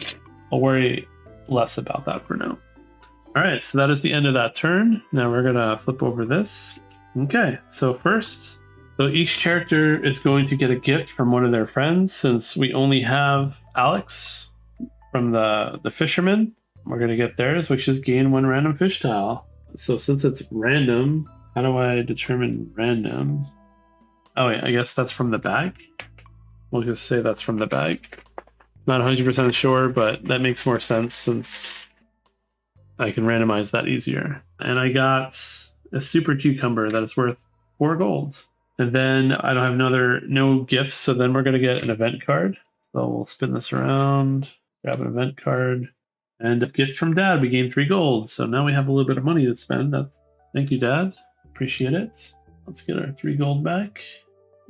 I'll worry less about that for now. All right, so that is the end of that turn. Now we're gonna flip over this. Okay, so first, so each character is going to get a gift from one of their friends. Since we only have Alex from the fisherman, we're gonna get theirs, which is gain 1 random fish tile. So since it's random, how do I determine random? Oh wait, I guess that's from the bag. We'll just say that's from the bag. Not 100% sure, but that makes more sense since I can randomize that easier. And I got a super cucumber that is worth 4 gold. And then I don't have no gifts, so then we're gonna get an event card. So we'll spin this around, grab an event card. And a gift from Dad, we gain 3 gold. So now we have a little bit of money to spend. Thank you, Dad. Appreciate it. Let's get our 3 gold back.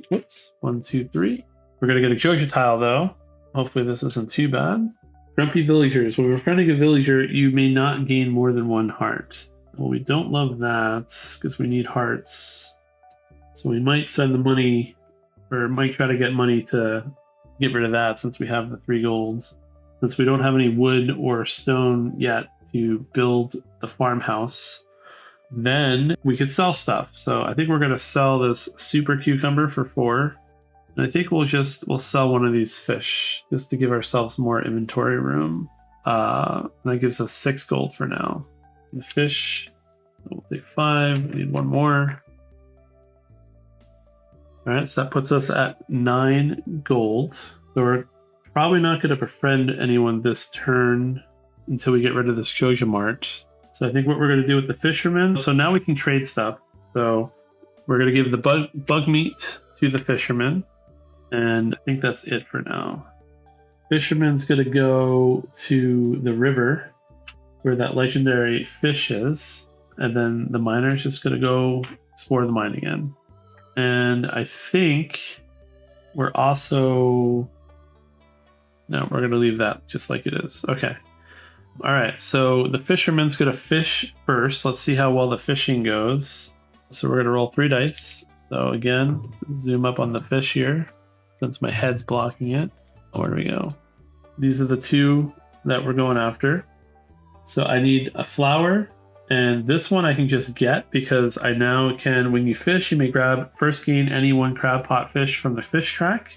Whoops, 1, 2, 3. We're gonna get a Joja tile though. Hopefully this isn't too bad. Grumpy villagers. When we're befriending a villager, you may not gain more than 1 heart. Well, we don't love that because we need hearts. So we might spend the money, or might try to get money to get rid of that since we have the 3 gold. Since we don't have any wood or stone yet to build the farmhouse, then we could sell stuff. So I think we're going to sell this super cucumber for 4. And I think we'll sell one of these fish just to give ourselves more inventory room. That gives us 6 gold for now. The fish, we'll take 5. We need 1 more. All right, so that puts us at 9 gold. So we're probably not going to befriend anyone this turn until we get rid of this Joja Mart. So I think what we're going to do with the fisherman. So now we can trade stuff. So we're going to give the bug meat to the fisherman. And I think that's it for now. Fisherman's going to go to the river where that legendary fish is. And then the miner's just going to go explore the mine again. And I think we're also... No, we're going to leave that just like it is. Okay. All right. So the fisherman's going to fish first. Let's see how well the fishing goes. So we're going to roll 3 dice. So again, zoom up on the fish here since my head's blocking it. Where do we go? These are the 2 that we're going after. So I need a flower. And this one I can just get because I now can, when you fish, you may first gain any 1 crab pot fish from the fish track.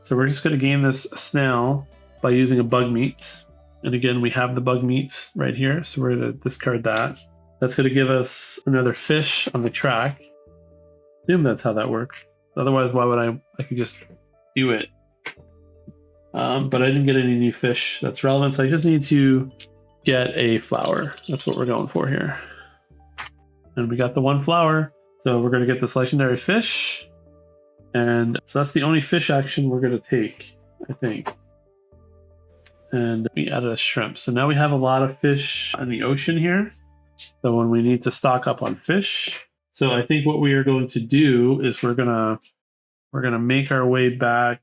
So we're just going to gain this snail by using a bug meat. And again, we have the bug meat right here. So we're going to discard that. That's going to give us another fish on the track. I assume that's how that works. Otherwise, why would I could just do it. But I didn't get any new fish that's relevant. So I just need to get a flower. That's what we're going for here. And we got the 1 flower. So we're going to get this legendary fish. And so that's the only fish action we're going to take, I think. And we added a shrimp. So now we have a lot of fish in the ocean here. So when we need to stock up on fish. So I think what we are going to do is we're gonna make our way back.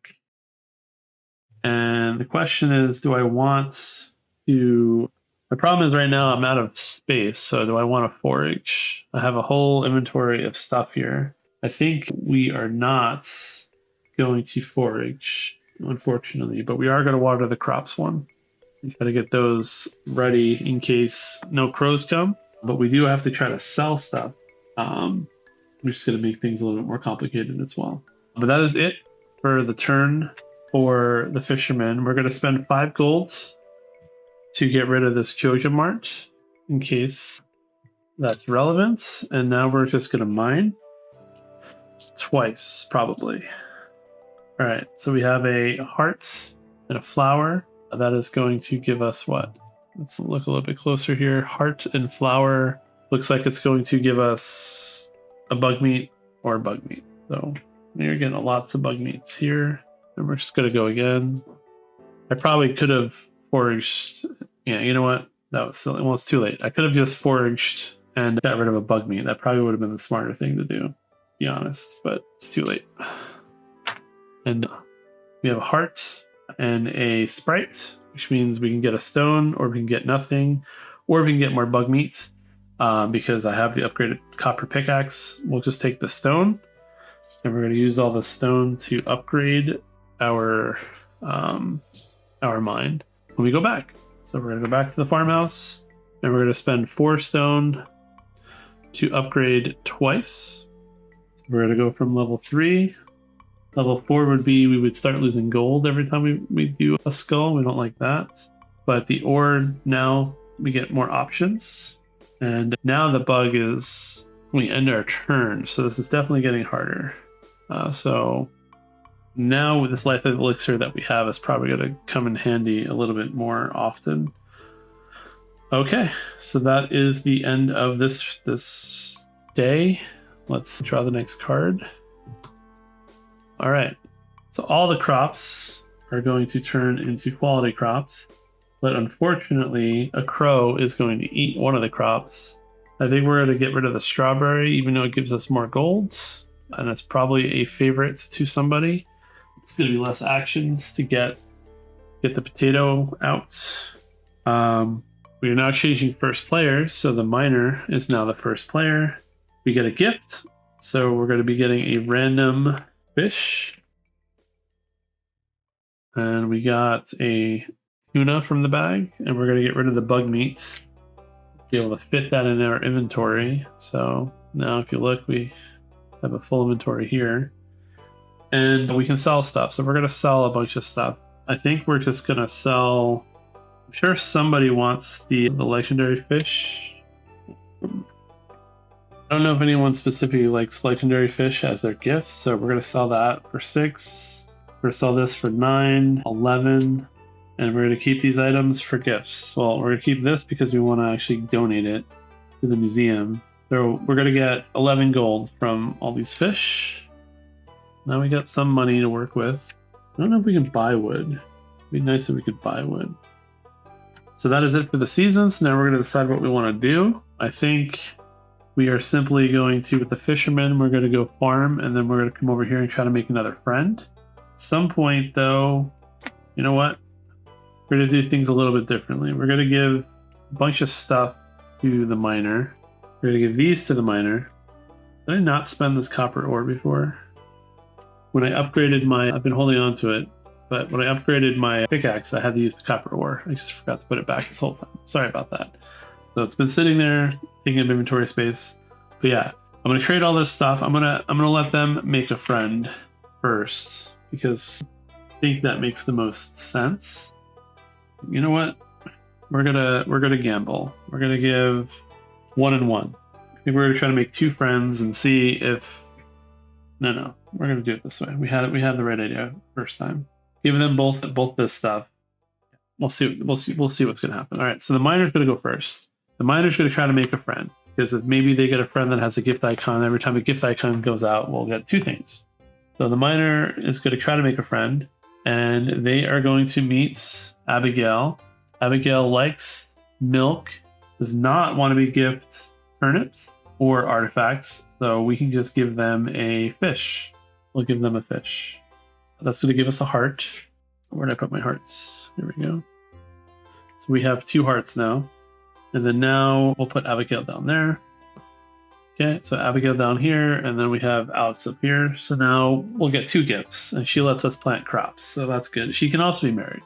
And the question is, do I want to... The problem is right now I'm out of space. So do I want to forage? I have a whole inventory of stuff here. I think we are not going to forage, unfortunately, but we are going to water the crops one. We got to get those ready in case no crows come, but we do have to try to sell stuff. Which is going to make things a little bit more complicated as well. But that is it for the turn for the fisherman. We're going to spend 5 gold to get rid of this Joja Mart in case that's relevant. And now we're just going to mine twice, probably. All right, so we have a heart and a flower. That is going to give us what? Let's look a little bit closer here. Heart and flower looks like it's going to give us a bug meat or a bug meat. So you're getting lots of bug meats here. And we're just going to go again. I probably could have foraged. Yeah, you know what? That was silly. Well, it's too late. I could have just foraged and got rid of a bug meat. That probably would have been the smarter thing to do, to be honest, but it's too late. And we have a heart and a sprite, which means we can get a stone, or we can get nothing, or we can get more bug meat. Because I have the upgraded copper pickaxe, we'll just take the stone, and we're going to use all the stone to upgrade our mine when we go back. So we're going to go back to the farmhouse, and we're going to spend 4 stone to upgrade twice. So we're going to go from level 3. Level 4 would be we would start losing gold every time we do a skull. We don't like that. But the ore, now we get more options. And now the bug is we end our turn, so this is definitely getting harder. So now with this life elixir that we have is probably going to come in handy a little bit more often. Okay, so that is the end of this day. Let's draw the next card. All right, so all the crops are going to turn into quality crops. But unfortunately, a crow is going to eat one of the crops. I think we're going to get rid of the strawberry, even though it gives us more gold. And it's probably a favorite to somebody. It's going to be less actions to get the potato out. We are now changing first player, so the miner is now the first player. We get a gift, so we're going to be getting a random fish. And we got a tuna from the bag, and we're going to get rid of the bug meat, be able to fit that in our inventory. So now if you look, we have a full inventory here, and we can sell stuff. So we're going to sell a bunch of stuff. I think we're just going to sell, I'm sure somebody wants the legendary fish. I don't know if anyone specifically likes legendary fish as their gifts, so we're going to sell that for 6. We're going to sell this for 9, 11. And we're going to keep these items for gifts. Well, we're going to keep this because we want to actually donate it to the museum. So we're going to get 11 gold from all these fish. Now we got some money to work with. I don't know if we can buy wood. It'd be nice if we could buy wood. So that is it for the seasons. Now we're going to decide what we want to do. I think we are simply going to, with the fishermen, we're going to go farm, and then we're going to come over here and try to make another friend. At some point, though, you know what? We're going to do things a little bit differently. We're going to give a bunch of stuff to the miner. We're going to give these to the miner. Did I not spend this copper ore before? When I upgraded I've been holding on to it, but when I upgraded my pickaxe, I had to use the copper ore. I just forgot to put it back this whole time. Sorry about that. So it's been sitting there, taking up inventory space. But yeah, I'm going to trade all this stuff. I'm going to let them make a friend first, because I think that makes the most sense. You know what? We're gonna gamble. We're gonna give 1 and 1. I think we're gonna try to make 2 friends and see if. No, we're gonna do it this way. We had the right idea first time. Give them both this stuff. We'll see what's gonna happen. All right. So the miner's gonna go first. The miner's gonna try to make a friend, because if maybe they get a friend that has a gift icon, every time a gift icon goes out, we'll get 2 things. So the miner is gonna try to make a friend, and they are going to meet Abigail. Abigail likes milk, does not want to be gift turnips or artifacts, so we can just give them a fish. We'll give them a fish. That's going to give us a heart. Where did I put my hearts? Here we go. So we have 2 hearts now. And then now we'll put Abigail down there. Okay, so Abigail down here, and then we have Alex up here. So now we'll get 2 gifts, and she lets us plant crops, so that's good. She can also be married,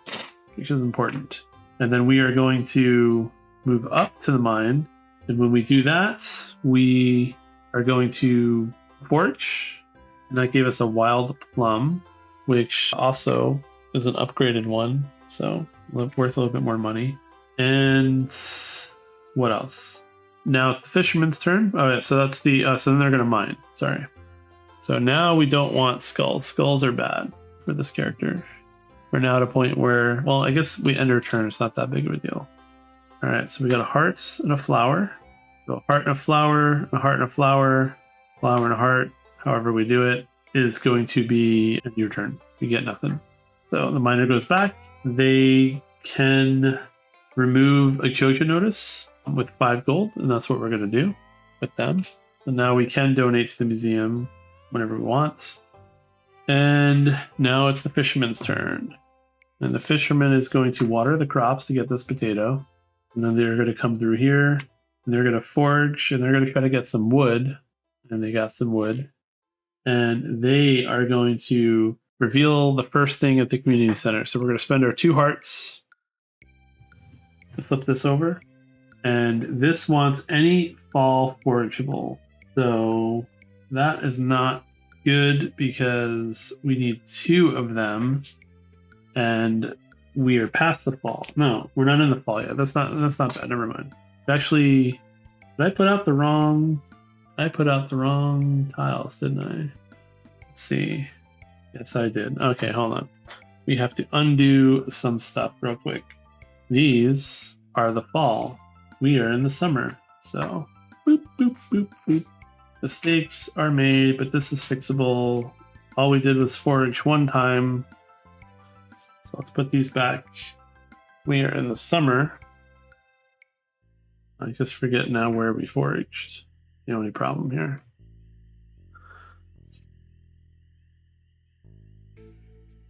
which is important. And then we are going to move up to the mine, and when we do that, we are going to forage, and that gave us a wild plum, which also is an upgraded one, so worth a little bit more money. And what else? Now it's the fisherman's turn. Oh yeah, so that's the so then they're gonna mine. Sorry. So now we don't want skulls. Skulls are bad for this character. We're now at a point where, well, I guess we end our turn. It's not that big of a deal. All right, so we got a heart and a flower. So a heart and a flower, a heart and a flower, flower and a heart. However we do it is going to be a new turn. We get nothing. So the miner goes back. They can remove a Jojo notice with 5 gold, and that's what we're going to do with them. And now we can donate to the museum whenever we want. And now it's the fisherman's turn. And the fisherman is going to water the crops to get this potato. And then they're going to come through here, and they're going to forage, and they're going to try to get some wood. And they got some wood. And they are going to reveal the first thing at the community center. So we're going to spend our 2 hearts to flip this over. And this wants any fall forageable. So that is not good because we need 2 of them. And we are past the fall. No, we're not in the fall yet. That's not bad. Never mind. Actually, did I put out the wrong tiles, didn't I? Let's see. Yes, I did. Okay, hold on. We have to undo some stuff real quick. These are the fall. We are in the summer. So, boop, boop, boop, boop. Mistakes are made, but this is fixable. All we did was forage 1 time. So let's put these back. We are in the summer. I just forget now where we foraged. The only problem here.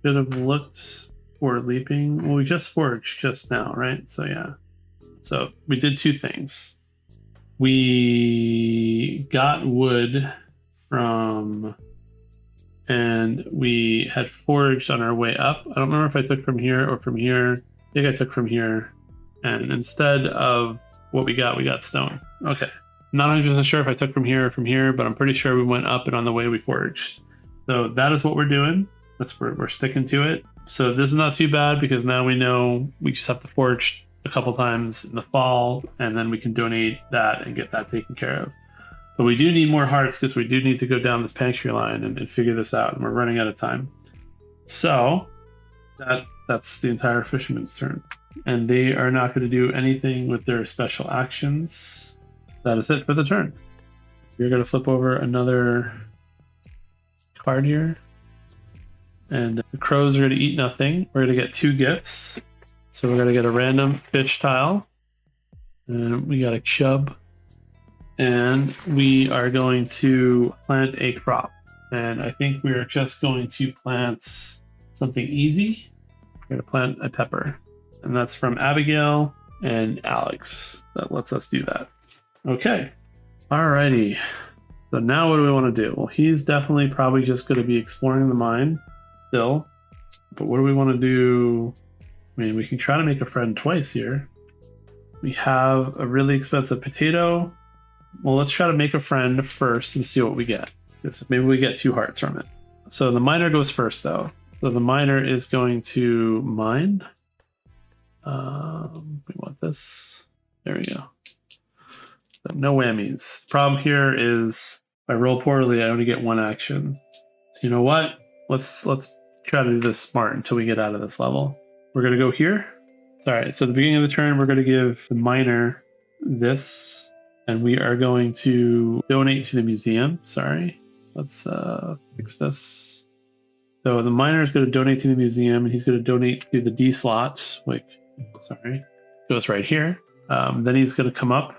Should have looked for leaping. Well, we just foraged just now, right? So yeah. So we did 2 things. We got wood from, and we had foraged on our way up. I don't remember if I took from here or from here. I think I took from here. And instead of what we got stone. Okay. Not 100% sure if I took from here or from here, but I'm pretty sure we went up and on the way we foraged. So that is what we're doing. That's where we're sticking to it. So this is not too bad because now we know we just have to forage a couple times in the fall, and then we can donate that and get that taken care of. But we do need more hearts because we do need to go down this pantry line and figure this out, and we're running out of time. So that's the entire fisherman's turn. And they are not going to do anything with their special actions. That is it for the turn. You're going to flip over another card here. And the crows are going to eat nothing. We're going to get 2 gifts. So we're going to get a random fish tile. And we got a chub. And we are going to plant a crop. And I think we are just going to plant something easy. We're going to plant a pepper. And that's from Abigail and Alex. That lets us do that. Okay. Alrighty. So now what do we want to do? Well, he's definitely probably just going to be exploring the mine still. But what do we want to do? I mean, we can try to make a friend twice here. We have a really expensive potato. Well, let's try to make a friend first and see what we get. Maybe we get 2 hearts from it. So the miner goes first, though. So the miner is going to mine. We want this. There we go. So no whammies. The problem here is if I roll poorly, I only get 1 action. So you know what? Let's try to do this smart until we get out of this level. We're going to go here. Sorry. So at the beginning of the turn, we're going to give the miner this. And we are going to donate to the museum. Sorry. Let's fix this. So the miner is going to donate to the museum, and he's going to donate to the D slot, which, sorry, goes right here. Then he's going to come up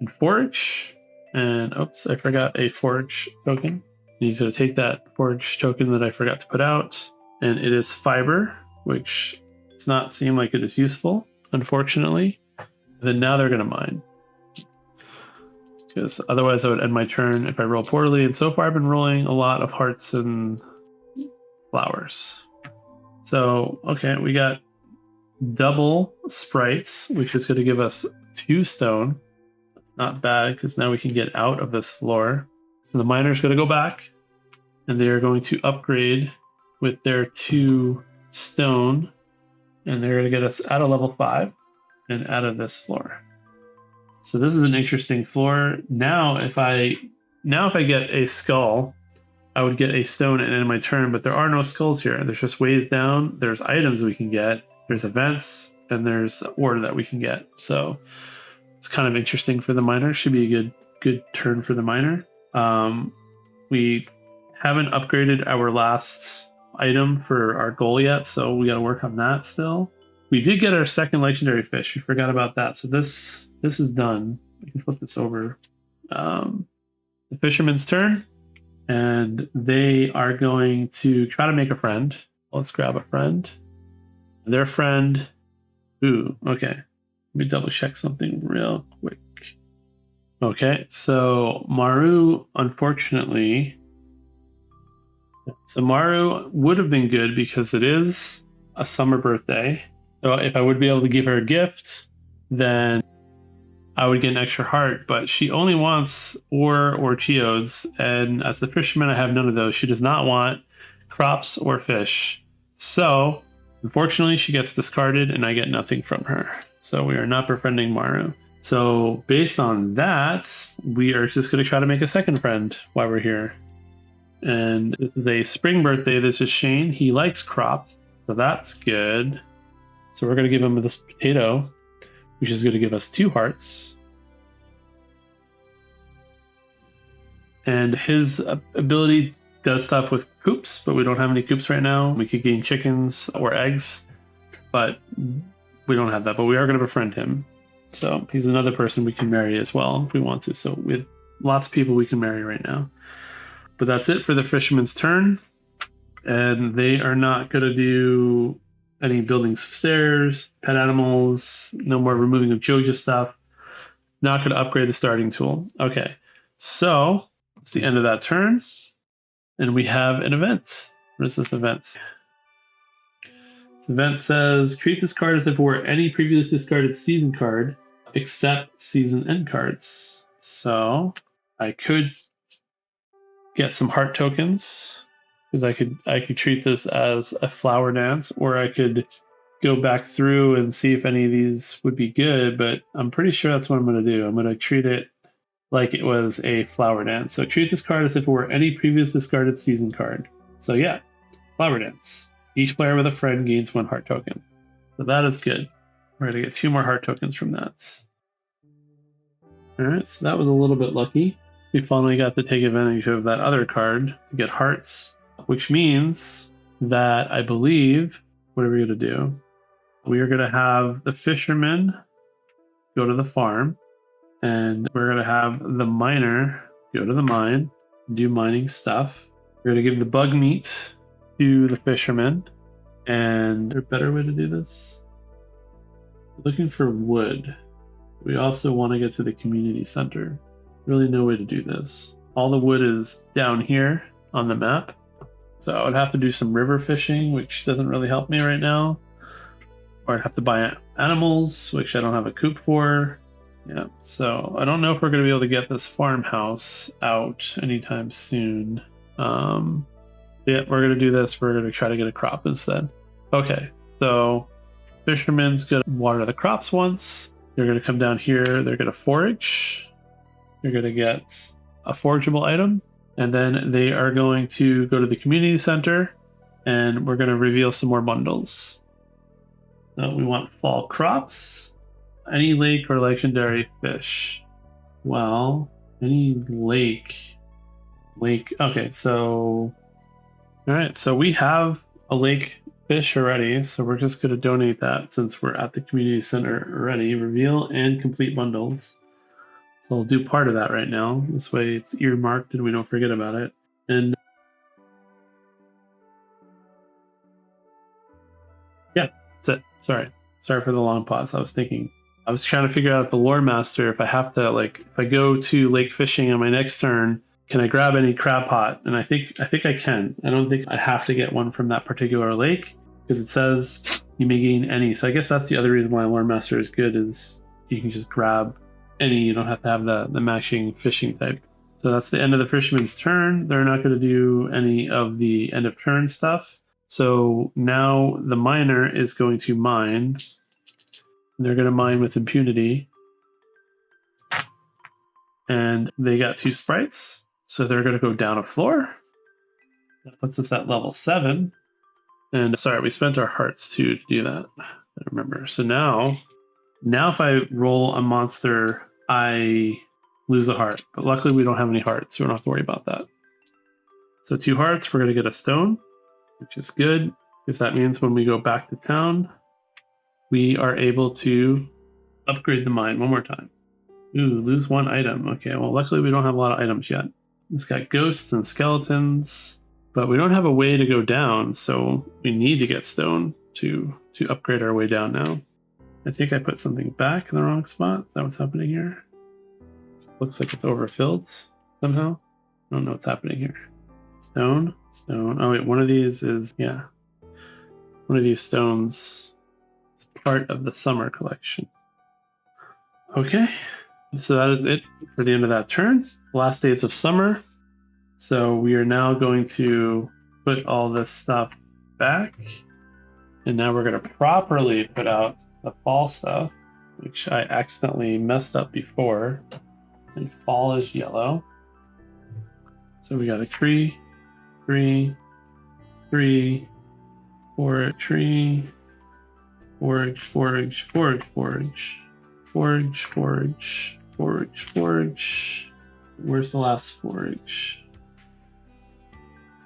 and forage. And oops, I forgot a forage token. And he's going to take that forage token that I forgot to put out. And it is fiber, which does not seem like it is useful, unfortunately. And then now they're going to mine. because otherwise I would end my turn if I roll poorly. And so far I've been rolling a lot of hearts and flowers. So, okay, we got double sprites, which is going to give us 2 stone. That's not bad because now we can get out of this floor. So the miner's going to go back and they are going to upgrade with their 2 stone, and they're going to get us out of level 5 and out of this floor. So this is an interesting floor. Now if I get a skull, I would get a stone and end my turn, but there are no skulls here. There's just ways down. There's items we can get. There's events, and there's ore that we can get. So it's kind of interesting for the miner. Should be a good turn for the miner. We haven't upgraded our last item for our goal yet, so we got to work on that still. We did get our second legendary fish. We forgot about that. So this is done. We can flip this over. The fisherman's turn, and they are going to try to make a friend. Let's grab a friend. Their friend. Ooh, okay. Let me double check something real quick. Okay, so Maru, unfortunately. So Maru would have been good because it is a summer birthday. So if I would be able to give her a gift, then I would get an extra heart, but she only wants ore or geodes, and as the fisherman, I have none of those. She does not want crops or fish. So, unfortunately, she gets discarded, and I get nothing from her. So we are not befriending Maru. So based on that, we are just going to try to make a second friend while we're here. And this is a spring birthday. This is Shane. He likes crops, so that's good. So we're going to give him this potato, which is going to give us 2 hearts. And his ability does stuff with coops, but we don't have any coops right now. We could gain chickens or eggs, but we don't have that. But we are going to befriend him. So he's another person we can marry as well if we want to. So we have lots of people we can marry right now. But that's it for the fisherman's turn. And they are not going to do any building stairs, pet animals, no more removing of Joja stuff. Not going to upgrade the starting tool. Okay, so it's the end of that turn. And we have an event. What is this event? This event says, create this card as if it were any previously discarded season card, except season end cards. So I could get some heart tokens, because I could treat this as a flower dance, or I could go back through and see if any of these would be good, but I'm pretty sure that's what I'm going to do. I'm going to treat it like it was a flower dance. So treat this card as if it were any previous discarded season card. So yeah, flower dance. Each player with a friend gains 1 heart token. So that is good. We're going to get 2 more heart tokens from that. All right, so that was a little bit lucky. We finally got to take advantage of that other card to get hearts, which means that I believe, what are we going to do? We are going to have the fisherman go to the farm, and we're going to have the miner go to the mine, do mining stuff. We're going to give the bug meat to the fisherman. And is there a better way to do this? Looking for wood. We also want to get to the community center. Really no way to do this. All the wood is down here on the map. So I would have to do some river fishing, which doesn't really help me right now. Or I'd have to buy animals, which I don't have a coop for. Yeah, so I don't know if we're going to be able to get this farmhouse out anytime soon. Yeah, we're going to do this. We're going to try to get a crop instead. Okay, so fisherman's going to water the crops once. They're going to come down here. They're going to forage. You're going to get a forageable item, and then they are going to go to the community center, and we're going to reveal some more bundles. So we want fall crops, any lake or legendary fish. Well, any lake. Okay, so all right, so we have a lake fish already, so we're just going to donate that since we're at the community center already. Reveal and complete bundles. So I'll do part of that right now. This way it's earmarked and we don't forget about it. And yeah, that's it. Sorry for the long pause. I was thinking I was trying to figure out the lore master if I have to, like, if I go to lake fishing on my next turn, can I grab any crab pot? And I think I can. I don't think I have to get one from that particular lake because it says you may gain any. So I guess that's the other reason why lore master is good, is you can just grab any. You don't have to have the matching fishing type. So that's the end of the fisherman's turn. They're not going to do any of the end of turn stuff. So now the miner is going to mine. They're going to mine with impunity. And they got 2 sprites. So they're going to go down a floor. That puts us at level 7. And sorry, we spent our hearts to do that. I remember. So now if I roll a monster, I lose a heart. But luckily we don't have any hearts, so we don't have to worry about that. So 2 hearts, we're going to get a stone, which is good, because that means when we go back to town, we are able to upgrade the mine one more time. Ooh, lose 1 item. Okay, well, luckily we don't have a lot of items yet. It's got ghosts and skeletons, but we don't have a way to go down, so we need to get stone to upgrade our way down now. I think I put something back in the wrong spot. Is that what's happening here? Looks like it's overfilled somehow. I don't know what's happening here. Stone. Oh wait, one of these is, yeah. One of these stones is part of the summer collection. Okay, so that is it for the end of that turn. Last days of summer. So we are now going to put all this stuff back. And now we're going to properly put out the fall stuff, which I accidentally messed up before. And fall is yellow. So we got a tree, forage, forage. Where's the last forage?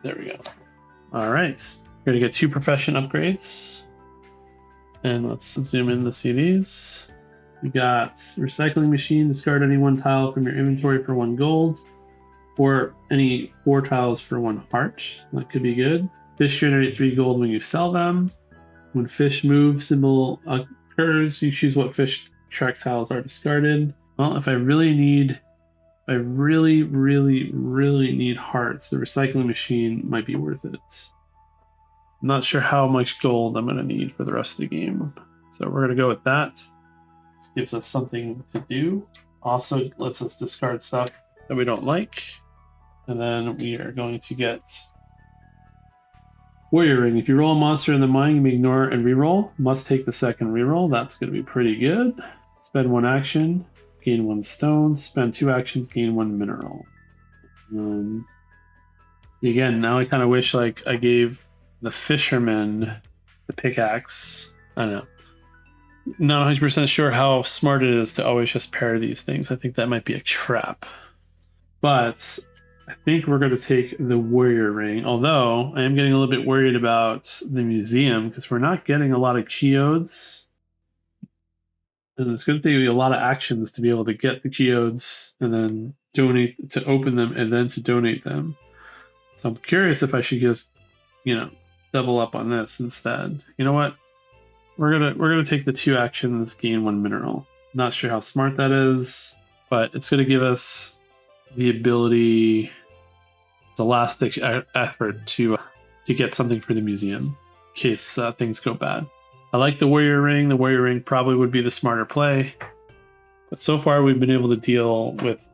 There we go. All right. We're going to get 2 profession upgrades. And let's zoom in to see these. We got recycling machine, discard any 1 tile from your inventory for 1 gold, or any 4 tiles for 1 heart. That could be good. Fish generate 3 gold when you sell them. When fish move symbol occurs, you choose what fish track tiles are discarded. Well, if I really need hearts, the recycling machine might be worth it. I'm not sure how much gold I'm going to need for the rest of the game. So we're going to go with that. This gives us something to do. Also lets us discard stuff that we don't like. And then we are going to get Warrior Ring. If you roll a monster in the mine, you may ignore and reroll. Must take the second reroll. That's going to be pretty good. Spend 1 action, gain 1 stone. Spend 2 actions, gain 1 mineral. Again, now I kind of wish like I gave the fisherman the pickaxe. I don't know. Not 100% sure how smart it is to always just pair these things. I think that might be a trap. But I think we're going to take the warrior ring, although I am getting a little bit worried about the museum because we're not getting a lot of geodes. And it's going to take a lot of actions to be able to get the geodes and then donate, to open them and then to donate them. So I'm curious if I should just, double up on this instead. You know what? We're gonna take the 2 actions, gain 1 mineral. Not sure how smart that is, but it's gonna give us the ability, it's a last ditch effort to get something for the museum in case things go bad. I like the warrior ring. The warrior ring probably would be the smarter play, but so far we've been able to deal with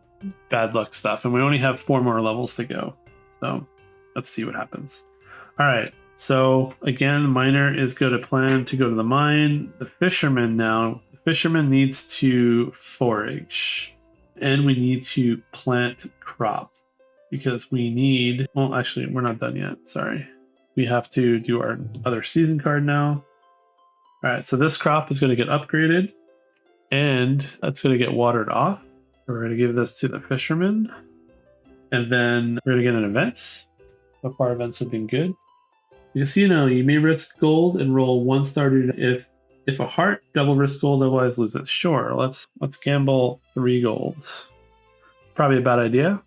bad luck stuff, and we only have 4 more levels to go. So let's see what happens. All right. So again, the miner is going to plan to go to the mine. The fisherman needs to forage, and we need to plant crops because we need, well, actually, we're not done yet. Sorry. We have to do our other season card now. All right. So this crop is going to get upgraded and that's going to get watered off. We're going to give this to the fisherman, and then we're going to get an event. So far, events have been good. Because you may risk gold and roll 1 Stardew. If a heart, double risk gold, otherwise lose it. Sure, let's gamble 3 gold. Probably a bad idea,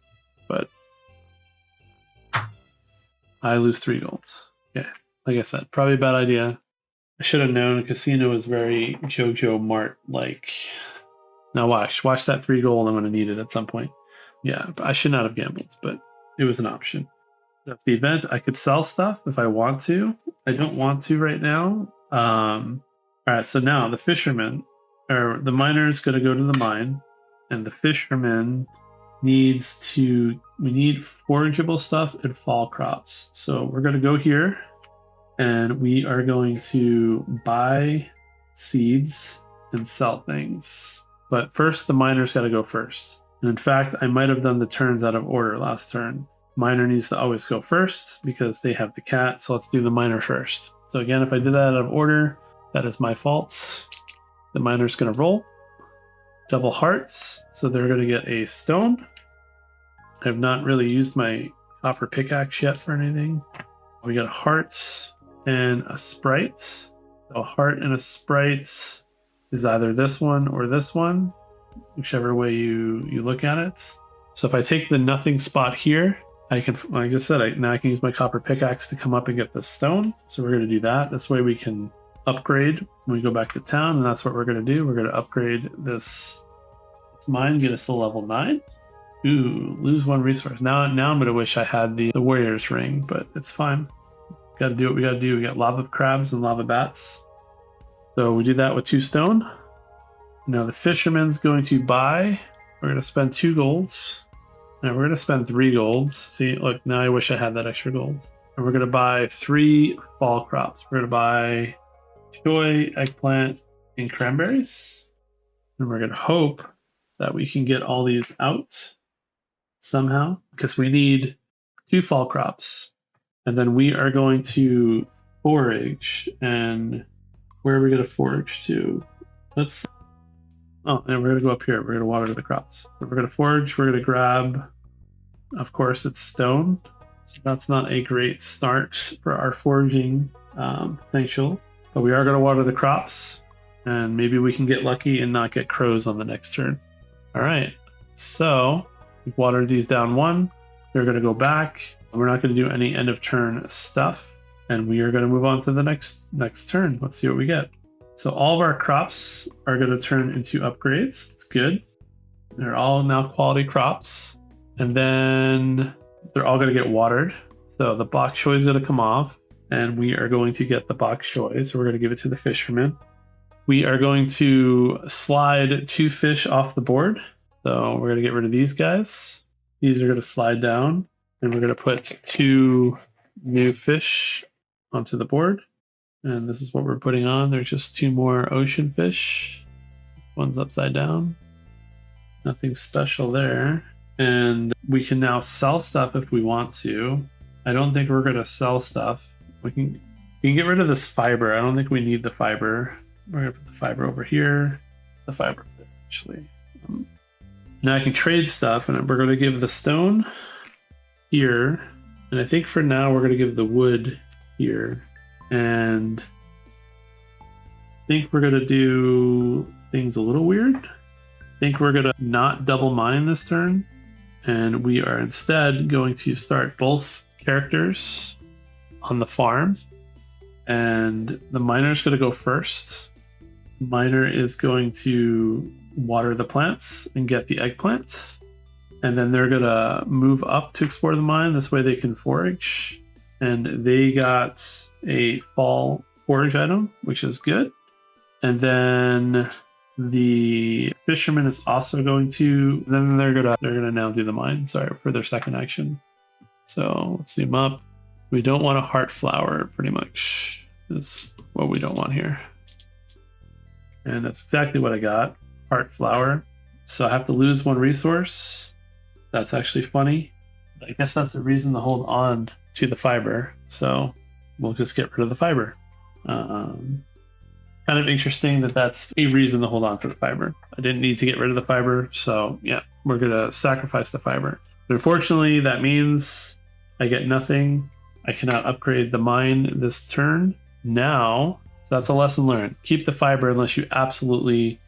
but I lose 3 gold. Yeah, like I said, probably a bad idea. I should have known casino is very JoJo Mart like. Now watch that 3 gold. I'm going to need it at some point. Yeah, but I should not have gambled, but it was an option. That's the event. I could sell stuff if I want to. I don't want to right now. All right, so now the fisherman, or the miner is going to go to the mine, and the fisherman needs to, we need forageable stuff and fall crops. So we're going to go here, and we are going to buy seeds and sell things. But first, the miner's got to go first. And in fact, I might have done the turns out of order last turn. Miner needs to always go first because they have the cat. So let's do the miner first. So again, if I did that out of order, that is my fault. The miner's going to roll. Double hearts. So they're going to get a stone. I have not really used my copper pickaxe yet for anything. We got hearts and a sprite. So a heart and a sprite is either this one or this one, whichever way you look at it. So if I take the nothing spot here, I can, like I said, now I can use my copper pickaxe to come up and get this stone. So we're going to do that. This way we can upgrade when we go back to town, and that's what we're going to do. We're going to upgrade this mine, get us to level 9. Ooh, lose 1 resource. Now I'm going to wish I had the warrior's ring, but it's fine. Got to do what we got to do. We got lava crabs and lava bats. So we do that with 2 stone. Now the fisherman's going to buy. We're going to spend 2 golds. Now we're going to spend 3 golds. See, look, now I wish I had that extra gold. And we're going to buy 3 fall crops. We're going to buy soy, eggplant, and cranberries. And we're going to hope that we can get all these out somehow, because we need 2 fall crops. And then we are going to forage. And where are we going to forage to? Let's... Oh, and we're going to go up here. We're going to water the crops. We're going to forage. We're going to grab, of course, it's stone. So that's not a great start for our foraging potential. But we are going to water the crops. And maybe we can get lucky and not get crows on the next turn. All right. So we've watered these down 1. We're going to go back. We're not going to do any end of turn stuff. And we are going to move on to the next turn. Let's see what we get. So all of our crops are going to turn into upgrades. It's good. They're all now quality crops. And then they're all going to get watered. So the bok choy is going to come off. And we are going to get the bok choy. So we're going to give it to the fisherman. We are going to slide 2 fish off the board. So we're going to get rid of these guys. These are going to slide down. And we're going to put 2 new fish onto the board. And this is what we're putting on. There's just 2 more ocean fish. One's upside down. Nothing special there. And we can now sell stuff if we want to. I don't think we're going to sell stuff. We can get rid of this fiber. I don't think we need the fiber. We're going to put the fiber over here. The fiber, actually. Now I can trade stuff, and we're going to give the stone here. And I think for now we're going to give the wood here. And I think we're going to do things a little weird. I think we're going to not double mine this turn. And we are instead going to start both characters on the farm. And the miner's going to go first. The miner is going to water the plants and get the eggplant. And then they're going to move up to explore the mine. This way they can forage. And they got a fall forage item, which is good. And then the fisherman is also going to, then they're gonna now do the mine, sorry, for their second action. So let's zoom up. We don't want a heart flower, pretty much, is what we don't want here. And that's exactly what I got, heart flower. So I have to lose 1 resource. That's actually funny. I guess that's the reason to hold on to the fiber. So we'll just get rid of the fiber. Kind of interesting that that's a reason to hold on to the fiber. I didn't need to get rid of the fiber. So yeah, we're going to sacrifice the fiber. But unfortunately, that means I get nothing. I cannot upgrade the mine this turn. Now, so that's a lesson learned. Keep the fiber unless you absolutely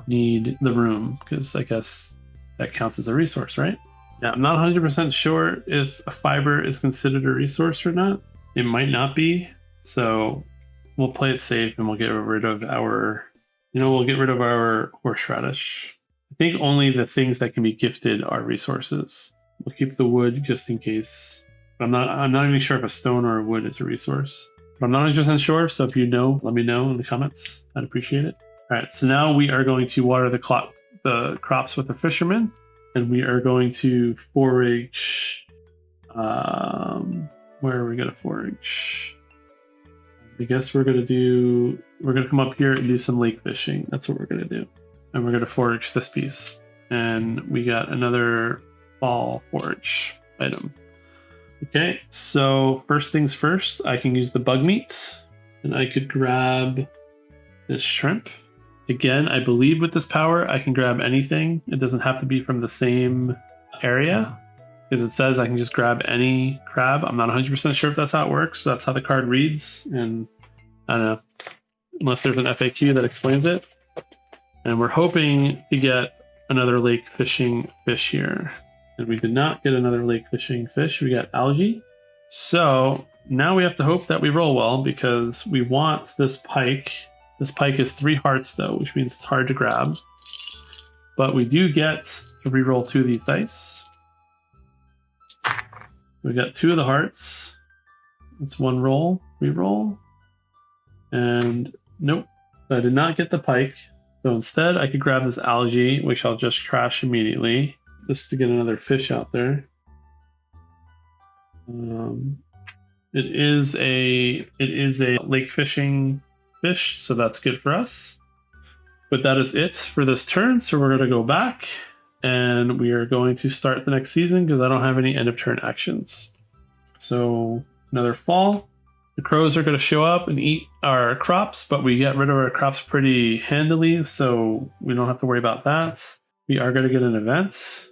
need the room, because I guess that counts as a resource, right? Yeah, I'm not 100% sure if a fiber is considered a resource or not. It might not be. So we'll play it safe and we'll get rid of our, we'll get rid of our horseradish. I think only the things that can be gifted are resources. We'll keep the wood just in case. But I'm not even sure if a stone or a wood is a resource. But I'm not 100% sure, so if you know, let me know in the comments. I'd appreciate it. All right, so now we are going to water the crops with the fisherman, and we are going to forage. Where are we going to forage? I guess we're going to come up here and do some lake fishing. That's what we're going to do. And we're going to forage this piece. And we got another fall forage item. Okay, so first things first, I can use the bug meat, and I could grab this shrimp. Again, I believe with this power, I can grab anything. It doesn't have to be from the same area, because it says I can just grab any crab. I'm not 100% sure if that's how it works, but that's how the card reads, and I don't know, unless there's an FAQ that explains it. And we're hoping to get another lake fishing fish here. And we did not get another lake fishing fish. We got algae. So now we have to hope that we roll well, because we want this pike. This pike is 3 hearts though, which means it's hard to grab. But we do get to reroll 2 of these dice. We got 2 of the hearts. It's 1 roll, reroll. And nope, so I did not get the pike. So instead I could grab this algae, which I'll just trash immediately, just to get another fish out there. It is a lake fishing fish, so that's good for us. But that is it for this turn, so we're going to go back and we are going to start the next season because I don't have any end of turn actions. So another fall. The crows are going to show up and eat our crops, but we get rid of our crops pretty handily, so we don't have to worry about that. We are going to get an event.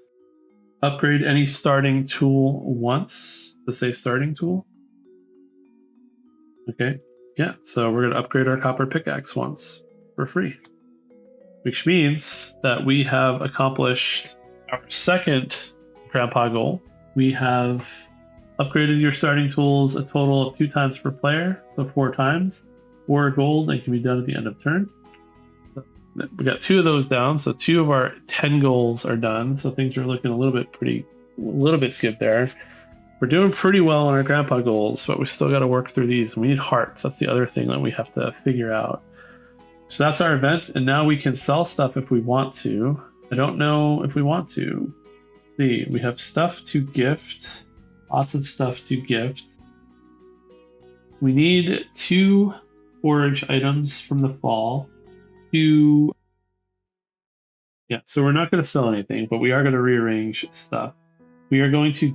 Upgrade any starting tool once. To say starting tool. Okay, yeah, so we're going to upgrade our copper pickaxe once for free, which means that we have accomplished our second Grandpa goal. We have upgraded your starting tools a total of 2 times per player, so 4 times. 4 gold, and can be done at the end of turn. We got 2 of those down, so 2 of our 10 goals are done. So things are looking a little bit good there. We're doing pretty well on our Grandpa goals, but we still got to work through these. And we need hearts. That's the other thing that we have to figure out. So that's our event, and now we can sell stuff if we want to. I don't know if we want to. See, we have stuff to gift. Lots of stuff to gift. We need 2 forage items from the fall. Yeah, so we're not going to sell anything, but we are going to rearrange stuff. We're going to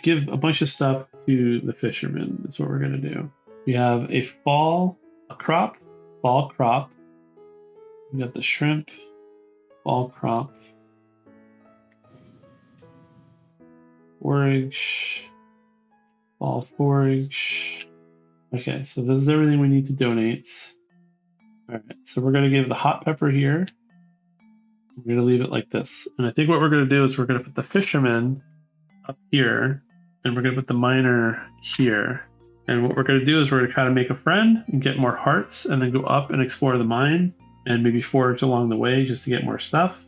give a bunch of stuff to the fisherman. That's what we're going to do. We have a fall crop. We got the shrimp, fall crop, forage, fall forage. Okay, so this is everything we need to donate. All right, so we're going to give the hot pepper here. We're going to leave it like this. And I think what we're going to do is we're going to put the fisherman up here, and we're going to put the miner here. And what we're going to do is we're going to try to make a friend and get more hearts, and then go up and explore the mine and maybe forage along the way just to get more stuff.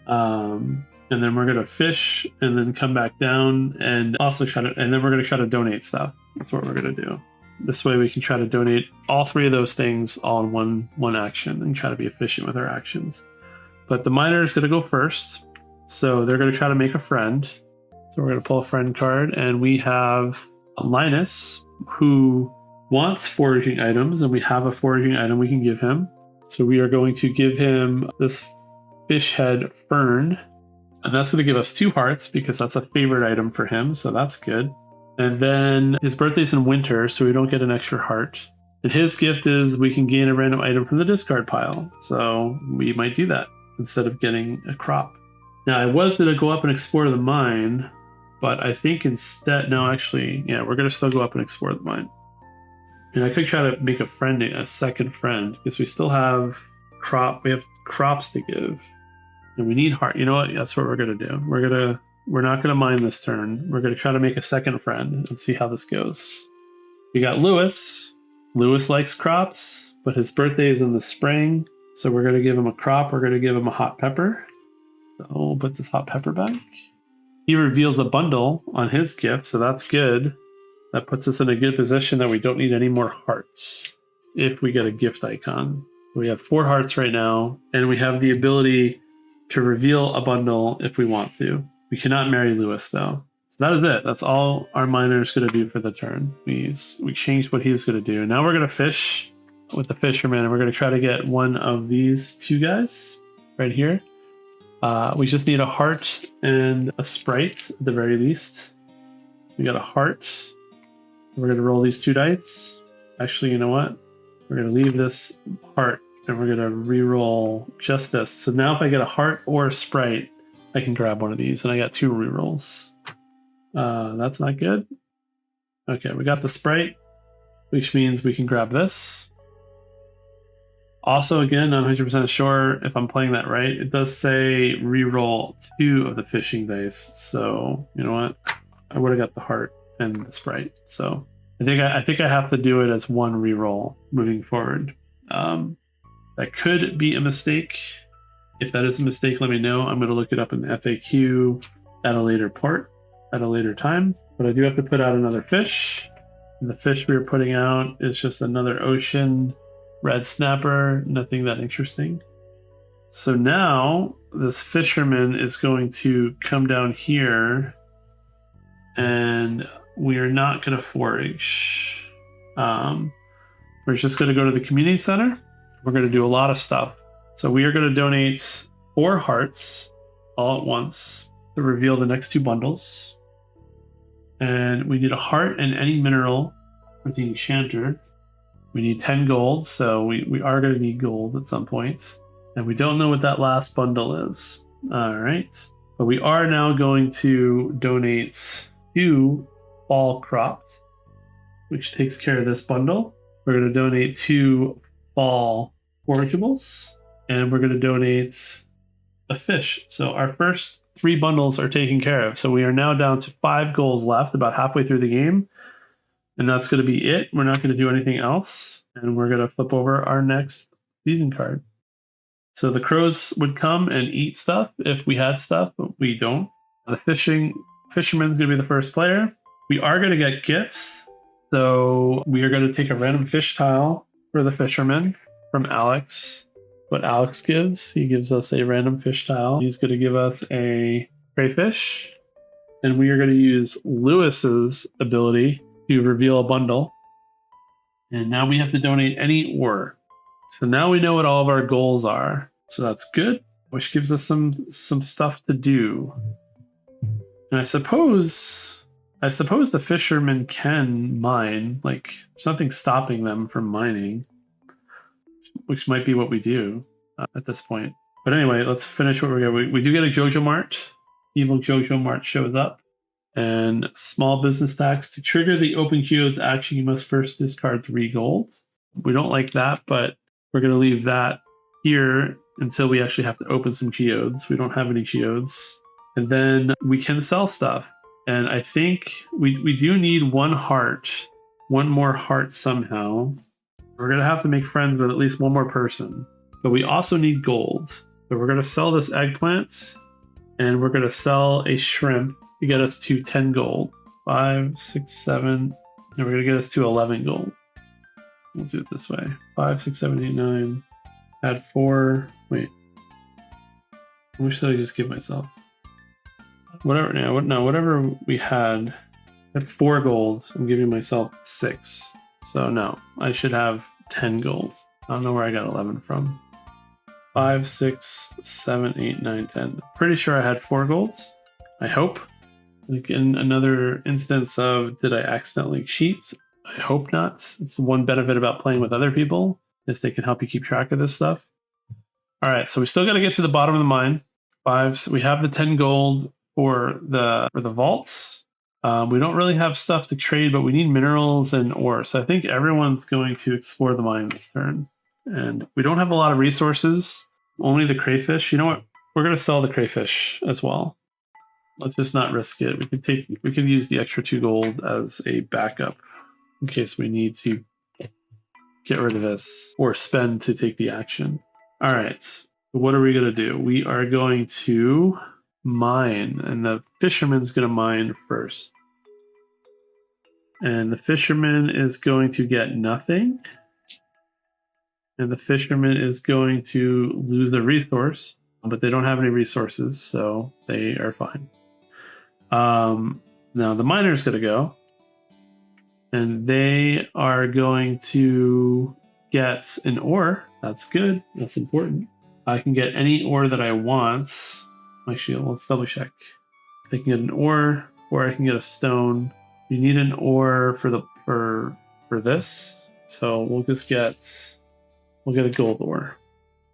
And then we're going to fish and then come back down and also and then we're going to try to donate stuff. That's what we're going to do. This way we can try to donate all 3 of those things all in one action and try to be efficient with our actions. But the miner is going to go first. So they're going to try to make a friend. So we're going to pull a friend card, and we have Linus, who wants foraging items, and we have a foraging item we can give him. So we are going to give him this fish head fern, and that's going to give us 2 hearts because that's a favorite item for him. So that's good. And then his birthday's in winter, so we don't get an extra heart. And his gift is we can gain a random item from the discard pile. So we might do that instead of getting a crop. Now, I was going to go up and explore the mine, but I think instead, no, actually, yeah, we're going to still go up and explore the mine. And I could try to make a second friend, because we still have we have crops to give. And we need heart. You know what? That's what we're going to do. We're not going to mine this turn. We're going to try to make a second friend and see how this goes. We got Lewis, Lewis likes crops, but his birthday is in the spring. So we're going to give him a crop. We're going to give him a hot pepper. So we'll put this hot pepper back. He reveals a bundle on his gift, so that's good. That puts us in a good position that we don't need any more hearts if we get a gift icon. We have 4 hearts right now, and we have the ability to reveal a bundle if we want to. We cannot marry Lewis, though. So that is it. That's all our miner is going to do for the turn. We changed what he was going to do. Now we're going to fish with the fisherman, and we're going to try to get one of these 2 guys right here. We just need a heart and a sprite at the very least. We got a heart. We're going to roll these 2 dice. Actually, you know what? We're going to leave this heart and we're going to re-roll just this. So now if I get a heart or a sprite, I can grab one of these, and I got 2 re-rolls. That's not good. Okay, we got the sprite, which means we can grab this. Also, again, not 100% sure if I'm playing that right. It does say re-roll 2 of the fishing dice. So you know what? I would have got the heart and the sprite. So I think I have to do it as 1 re-roll moving forward. That could be a mistake. If that is a mistake, let me know. I'm going to look it up in the FAQ at a later time. But I do have to put out another fish. And the fish we are putting out is just another ocean red snapper, nothing that interesting. So now this fisherman is going to come down here, and we are not going to forage. We're just going to go to the community center. We're going to do a lot of stuff. So we are going to donate 4 hearts all at once to reveal the next 2 bundles. And we need a heart and any mineral for the enchanter. We need 10 gold, so we are going to need gold at some point. And we don't know what that last bundle is. All right. But we are now going to donate 2 fall crops, which takes care of this bundle. We're going to donate 2 fall forageables, and we're going to donate a fish. So our first 3 bundles are taken care of. So we are now down to 5 goals left, about halfway through the game. And that's going to be it. We're not going to do anything else. And we're going to flip over our next season card. So the crows would come and eat stuff if we had stuff, but we don't. The fisherman's going to be the first player. We are going to get gifts. So we are going to take a random fish tile for the fisherman from Alex. What Alex gives, he gives us a random fish tile. He's going to give us a crayfish. And we are going to use Lewis's ability to reveal a bundle. And now we have to donate any ore. So now we know what all of our goals are. So that's good, which gives us some stuff to do. And I suppose the fishermen can mine. Like, there's nothing stopping them from mining, which might be what we do at this point. But anyway, let's finish what we're going. We do get a Jojo Mart. Evil Jojo Mart shows up. And small business tax. To trigger the open geodes action, you must first discard 3 gold. We don't like that, but we're going to leave that here until we actually have to open some geodes. We don't have any geodes. And then we can sell stuff. And I think we do need 1 heart. 1 more heart somehow. We're going to have to make friends with at least 1 more person. But we also need gold. So we're going to sell this eggplant. And we're going to sell a shrimp to get us to 10 gold. 5, 6, 7. And we're going to get us to 11 gold. We'll do it this way. 5, 6, 7, 8, 9. Add 4. Wait. How much did I just give myself? Whatever we had. I had 4 gold. I'm giving myself 6. So no, I should have 10 gold. I don't know where I got 11 from. 5, 6, 7, 8, 9, 10. Pretty sure I had 4 golds. I hope. Like in another instance of did I accidentally cheat? I hope not. It's the one benefit about playing with other people is they can help you keep track of this stuff. All right, so we still got to get to the bottom of the mine. 5. So we have the 10 gold for the vaults. We don't really have stuff to trade, but we need minerals and ore. So I think everyone's going to explore the mine this turn. And we don't have a lot of resources. Only the crayfish. You know what? We're going to sell the crayfish as well. Let's just not risk it. We can use the extra 2 gold as a backup in case we need to get rid of this or spend to take the action. All right, what are we going to do? We are going to mine, and the fisherman's going to mine first. And the fisherman is going to get nothing. And the fisherman is going to lose a resource, but they don't have any resources, so they are fine. Now the miner's going to go. And they are going to get an ore. That's good. That's important. I can get any ore that I want. Actually, let's double check. I can get an ore, or I can get a stone. You need an ore for this. So we'll get a gold ore.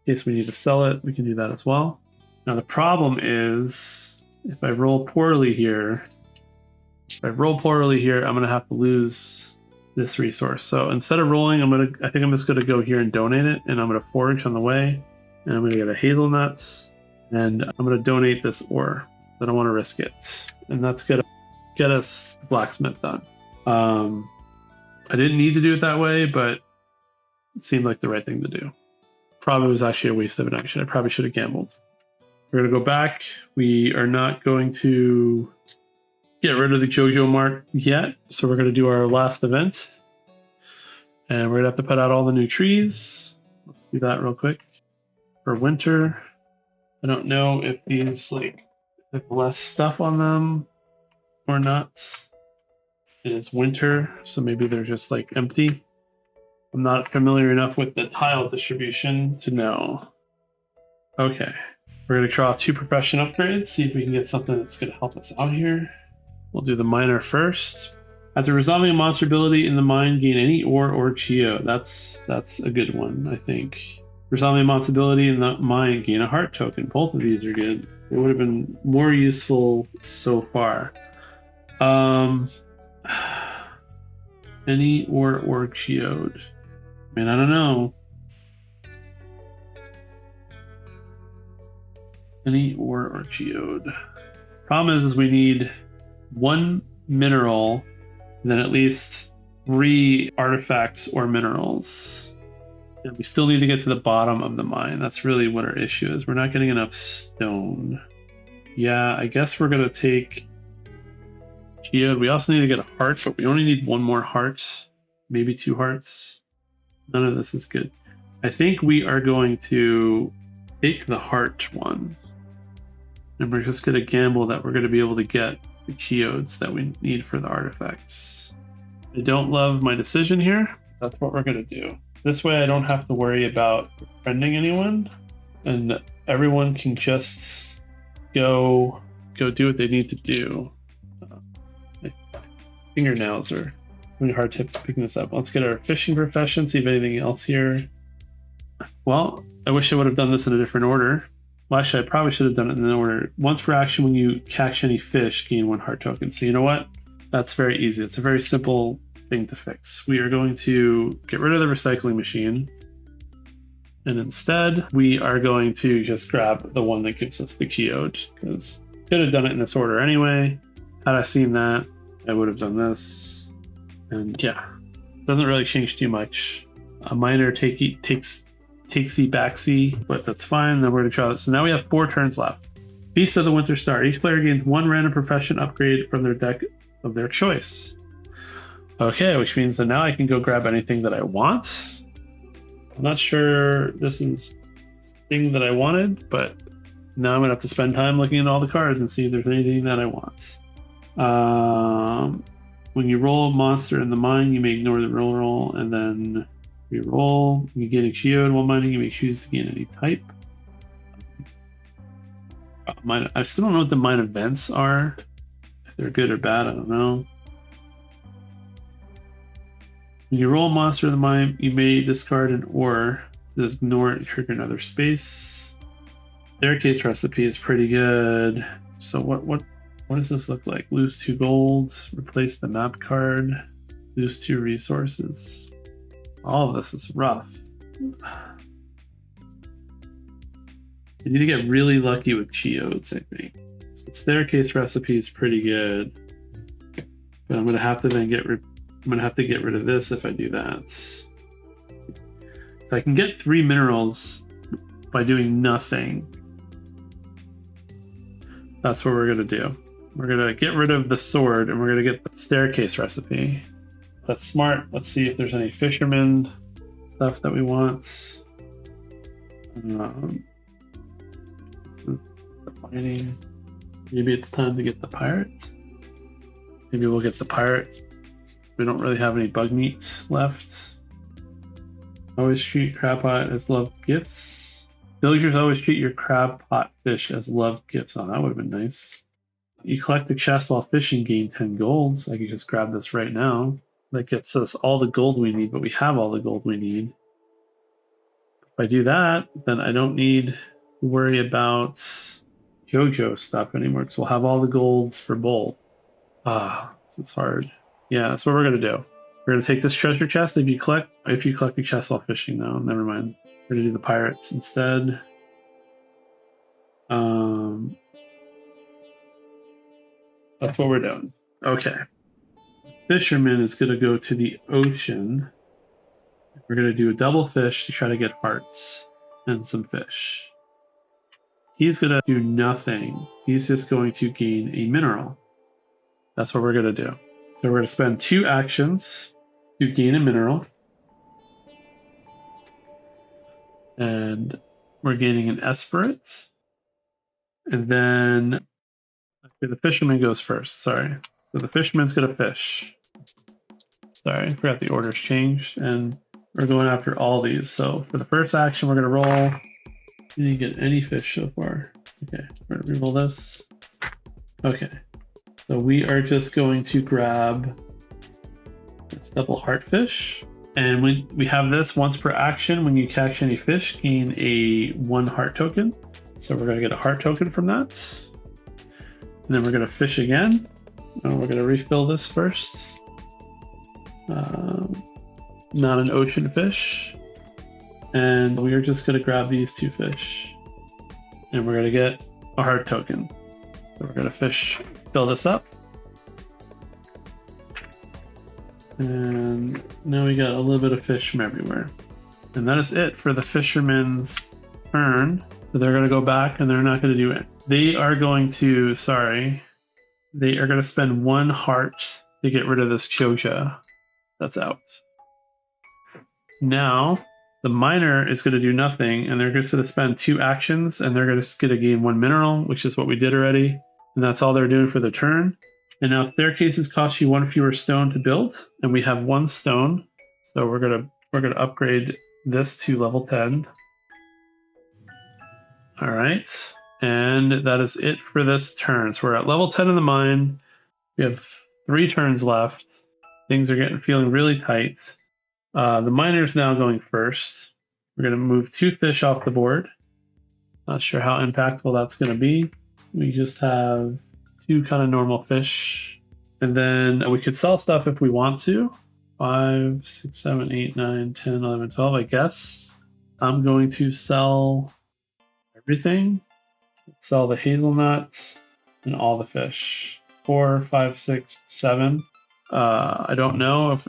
In case we need to sell it, we can do that as well. Now the problem is if I roll poorly here, I'm gonna have to lose this resource. So instead of rolling, I think I'm just gonna go here and donate it, and I'm gonna forage on the way, and I'm gonna get a hazelnuts, and I'm gonna donate this ore. I don't want to risk it, and that's gonna get us the blacksmith done. I didn't need to do it that way, but it seemed like the right thing to do. Probably was actually a waste of an action. I probably should have gambled. We're gonna go back. We are not going to get rid of the JoJo mark yet, so we're going to do our last event, and we're going to have to put out all the new trees. Let's do that real quick. For winter, I don't know if these have less stuff on them or not. It is winter, so maybe they're just empty. I'm not familiar enough with the tile distribution to know. Okay, we're going to draw 2 profession upgrades, see if we can get something that's going to help us out here. We'll do the miner first. After resolving a monster ability in the mine, gain any ore or geo. That's a good one, I think. Resolving a monster ability in the mine, gain a heart token. Both of these are good. It would have been more useful so far. Any ore or geode. Man, I don't know. Any ore or geode. Problem is we need 1 mineral, and then at least 3 artifacts or minerals. And we still need to get to the bottom of the mine. That's really what our issue is. We're not getting enough stone. Yeah, I guess we're going to take geode. We also need to get a heart, but we only need 1 more heart, maybe 2 hearts. None of this is good. I think we are going to take the heart one. And we're just going to gamble that we're going to be able to get the geodes that we need for the artifacts. I don't love my decision here. That's what we're going to do. This way I don't have to worry about befriending anyone, and everyone can just go do what they need to do. My fingernails are really hard to picking this up. Let's get our fishing profession, see if anything else here. Well, I wish I would have done this in a different order. Well, actually, I probably should have done it in the order. Once per action, when you catch any fish, gain 1 heart token. So you know what? That's very easy. It's a very simple thing to fix. We are going to get rid of the recycling machine. And instead, we are going to just grab the one that gives us the geode, because I could have done it in this order anyway. Had I seen that, I would have done this. And yeah, it doesn't really change too much. A miner takes Takesy, Backsy, but that's fine. Then we're going to try this. So now we have 4 turns left. Beast of the Winter Star. Each player gains 1 random profession upgrade from their deck of their choice. Okay, which means that now I can go grab anything that I want. I'm not sure this is the thing that I wanted, but now I'm going to have to spend time looking at all the cards and see if there's anything that I want. When you roll a monster in the mine, you may ignore the roll, and then reroll. You get a geode while mining. You may choose to gain any type. I still don't know what the mine events are. If they're good or bad, I don't know. When you roll a monster in the mine, you may discard an ore to ignore it and trigger another space. Staircase recipe is pretty good. So what does this look like? Lose 2 gold, replace the map card, lose 2 resources. All of this is rough. You need to get really lucky with geodes, I think. So the staircase recipe is pretty good, but I'm gonna have to then get rid of this if I do that. So I can get 3 minerals by doing nothing. That's what we're gonna do. We're gonna get rid of the sword and we're gonna get the staircase recipe. That's smart. Let's see if there's any fisherman stuff that we want. This is the mining. Maybe it's time to get the pirate. Maybe we'll get the pirate. We don't really have any bug meat left. Always treat crab pot as loved gifts. Villagers always treat your crab pot fish as loved gifts. Oh, that would have been nice. You collect the chest while fishing, gain 10 golds. I could just grab this right now. That gets us all the gold we need, but we have all the gold we need. If I do that, then I don't need to worry about JoJo stuff anymore because we'll have all the golds for both. Ah, this is hard. Yeah, that's what we're gonna do. We're gonna take this treasure chest. If you collect the chest while fishing, though, never mind. We're gonna do the pirates instead. That's what we're doing. Okay. Fisherman is gonna go to the ocean. We're gonna do a double fish to try to get hearts and some fish. He's gonna do nothing. He's just going to gain a mineral. That's what we're gonna do. So we're gonna spend 2 actions to gain a mineral. And we're gaining an Esperate. And then the fisherman goes first, sorry. So the fisherman's gonna fish. Sorry, I forgot the order's changed. And we're going after all these. So for the first action, we're gonna roll. You didn't get any fish so far. Okay, we're gonna reroll this. Okay. So we are just going to grab this double heartfish. And when we have this once per action, when you catch any fish, gain a 1 heart token. So we're going to get a heart token from that. And then we're going to fish again. And we're going to refill this first. Not an ocean fish. And we are just going to grab these 2 fish. And we're going to get a heart token. So we're going to fill this up. And now we got a little bit of fish from everywhere. And that is it for the fisherman's turn. So they're going to go back and they're not going to do it. They are going to, they are going to spend 1 heart to get rid of this Choja that's out. Now, the miner is going to do nothing and they're just going to spend 2 actions and they're just going to gain 1 mineral, which is what we did already. And that's all they're doing for their turn. And now staircases cost you 1 fewer stone to build, and we have 1 stone. So we're gonna upgrade this to level 10. All right, and that is it for this turn. So we're at level 10 in the mine. We have 3 turns left. Things are feeling really tight. The miner's now going first. We're gonna move 2 fish off the board. Not sure how impactful that's gonna be. We just have 2 kind of normal fish. And then we could sell stuff if we want to. 5, 6, 7, 8, 9, 10, 11, 12, I guess. I'm going to sell everything. Sell the hazelnuts and all the fish. 4, 5, 6, 7. I don't know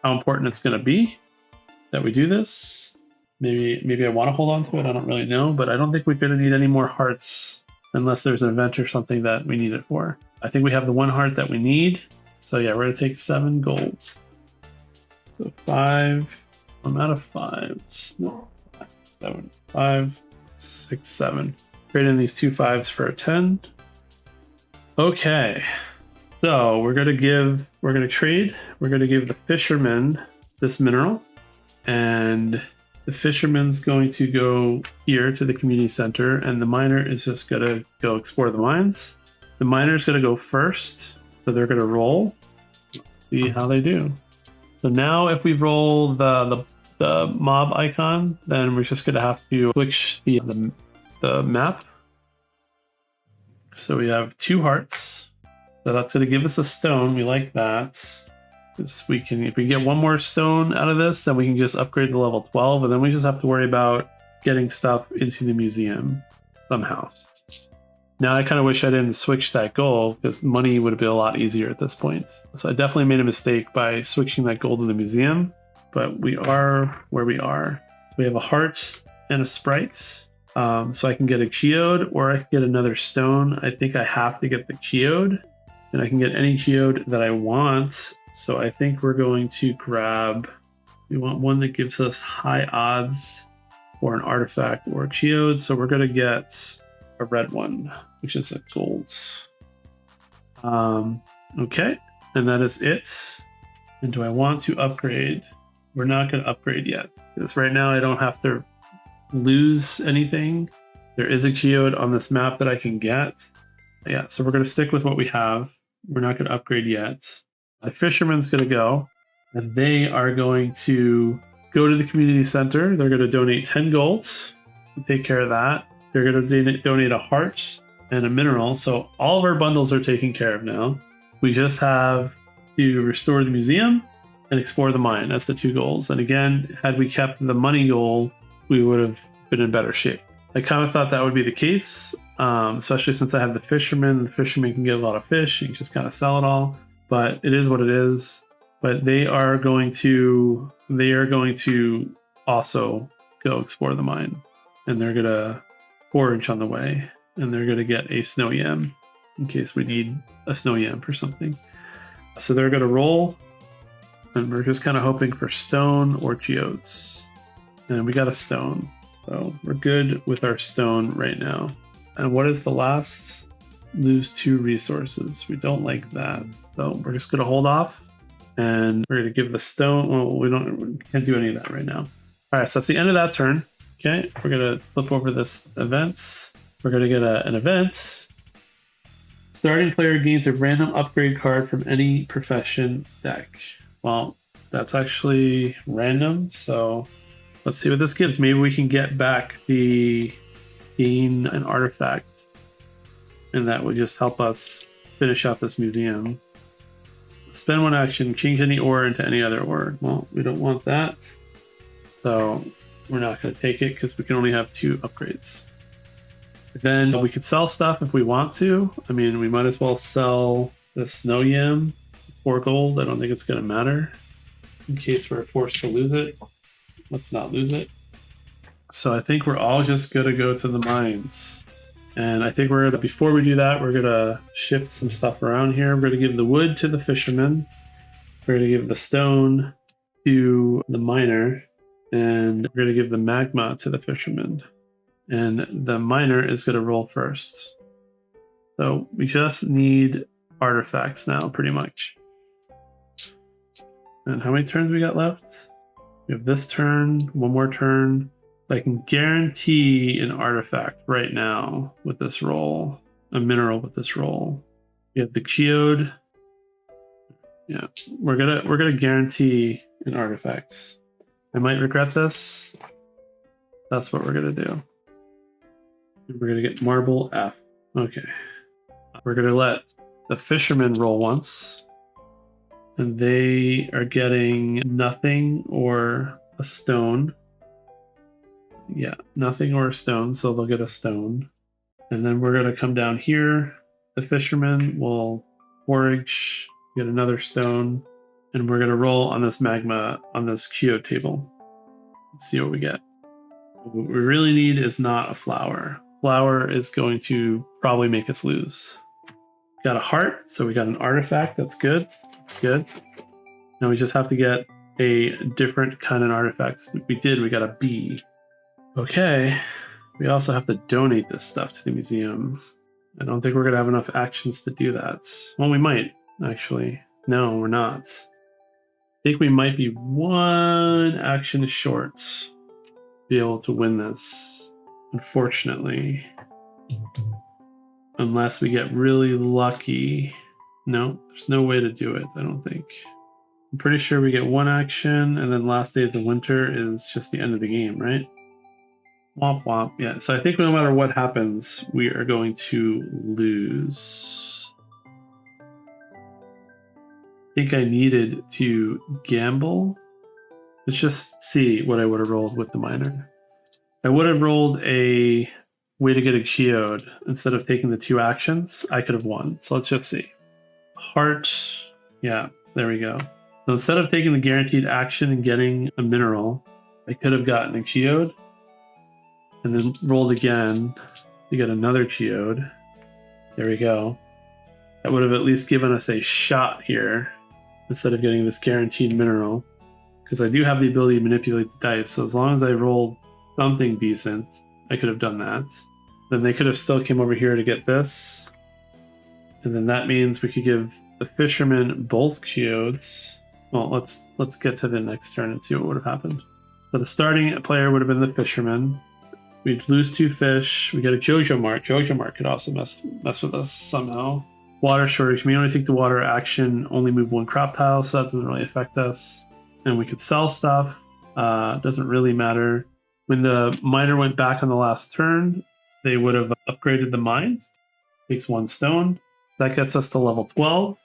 how important it's going to be that we do this. Maybe I want to hold on to it. I don't really know, but I don't think we're going to need any more hearts unless there's an event or something that we need it for. I think we have the 1 heart that we need. So yeah, we're going to take 7 golds. So 5. I'm out of 5s. No, 5, 7, 5, 6, 7. Trade in these 2 5s for a 10. Okay. So we're going to trade. We're going to give the fisherman this mineral. And the fisherman's going to go here to the community center, and the miner is just going to go explore the mines. The miner's going to go first, so they're going to roll. Let's see how they do. So now if we roll the mob icon, then we're just going to have to switch the map. So we have 2 hearts. So that's going to give us a stone. We like that. If we get 1 more stone out of this, then we can just upgrade to level 12, and then we just have to worry about getting stuff into the museum somehow. Now I kind of wish I didn't switch that goal, because money would have been a lot easier at this point. So I definitely made a mistake by switching that goal to the museum, but we are where we are. we have a heart and a sprite. So I can get a geode or I can get another stone. I think I have to get the geode, and I can get any geode that I want. So I think we're going to grab, we want one that gives us high odds for an artifact or a geode. So we're going to get a red one, which is a gold. Okay, and that is it. And do I want to upgrade? We're not going to upgrade yet, because right now I don't have to lose anything. There is a geode on this map that I can get. Yeah, so we're going to stick with what we have. We're not going to upgrade yet. The fisherman's going to go, and they are going to go to the community center. They're going to donate 10 gold to take care of that. They're going to donate a heart and a mineral. So all of our bundles are taken care of now. We just have to restore the museum and explore the mine. That's the 2 goals. And again, had we kept the money goal, we would have been in better shape. I kind of thought that would be the case, especially since I have the fisherman. The fisherman can get a lot of fish. You can just kind of sell it all, but it is what it is. But they are going to also go explore the mine, and they're gonna forage on the way, and they're gonna get a snow yam in case we need a snow yam for something. So they're gonna roll, and we're just kind of hoping for stone or geodes. And we got a stone, so we're good with our stone right now. And what is the last? Lose 2 resources. We don't like that, so we're just gonna hold off, and we're gonna give the stone. Well, we can't do any of that right now. All right, so that's the end of that turn. Okay, we're gonna flip over this events. We're gonna get an event. Starting player gains a random upgrade card from any profession deck. Well, that's actually random, so let's see what this gives. Maybe we can get back the gain an artifact, and that would just help us finish out this museum. Spend 1 action, change any ore into any other ore. Well, we don't want that, so we're not going to take it because we can only have 2 upgrades. Then we could sell stuff if we want to. I mean, we might as well sell the snow yam for gold. I don't think it's going to matter in case we're forced to lose it. Let's not lose it. So I think we're all just going to go to the mines. And I think before we do that, we're going to shift some stuff around here. We're going to give the wood to the fisherman. We're going to give the stone to the miner. And we're going to give the magma to the fisherman. And the miner is going to roll first. So we just need artifacts now, pretty much. And how many turns we got left? We have this turn, 1 more turn. I can guarantee an artifact right now with this roll, a mineral with this roll. We have the geode. Yeah, we're gonna guarantee an artifact. I might regret this. That's what we're gonna do. We're gonna get marble F. Okay. We're gonna let the fisherman roll once, and they are getting nothing or a stone. Yeah, nothing or a stone, so they'll get a stone. And then we're gonna come down here. The fisherman will forage, get another stone, and we're gonna roll on this magma on this geode table. Let's see what we get. What we really need is not a flower. Flower is going to probably make us lose. Got a heart, so we got an artifact. That's good. That's good. Now we just have to get a different kind of artifacts. We got a bee. Okay. We also have to donate this stuff to the museum. I don't think we're going to have enough actions to do that. Well, we might, actually. No, we're not. I think we might be 1 action short to be able to win this, unfortunately. Unless we get really lucky. No, there's no way to do it, I don't think. I'm pretty sure we get 1 action, and then last day of the winter is just the end of the game, right? Womp womp. Yeah, so I think no matter what happens, we are going to lose. I think I needed to gamble. Let's just see what I would have rolled with the miner. I would have rolled a way to get a geode. Instead of taking the 2 actions, I could have won. So let's just see. Heart. Yeah, there we go. So instead of taking the guaranteed action and getting a mineral, I could have gotten a geode and then rolled again to get another geode. There we go. That would have at least given us a shot here instead of getting this guaranteed mineral, because I do have the ability to manipulate the dice. So as long as I rolled something decent, I could have done that. Then they could have still came over here to get this. And then that means we could give the fisherman both geodes. Well, let's get to the next turn and see what would have happened. So the starting player would have been the fisherman. We'd lose 2 fish. We get a Jojo mark. Jojo mark could also mess with us somehow. Water shortage. We only take the water action, only move 1 crop tile, so that doesn't really affect us. And we could sell stuff. Doesn't really matter. When the miner went back on the last turn, they would have upgraded the mine. Takes 1 stone. That gets us to level 12.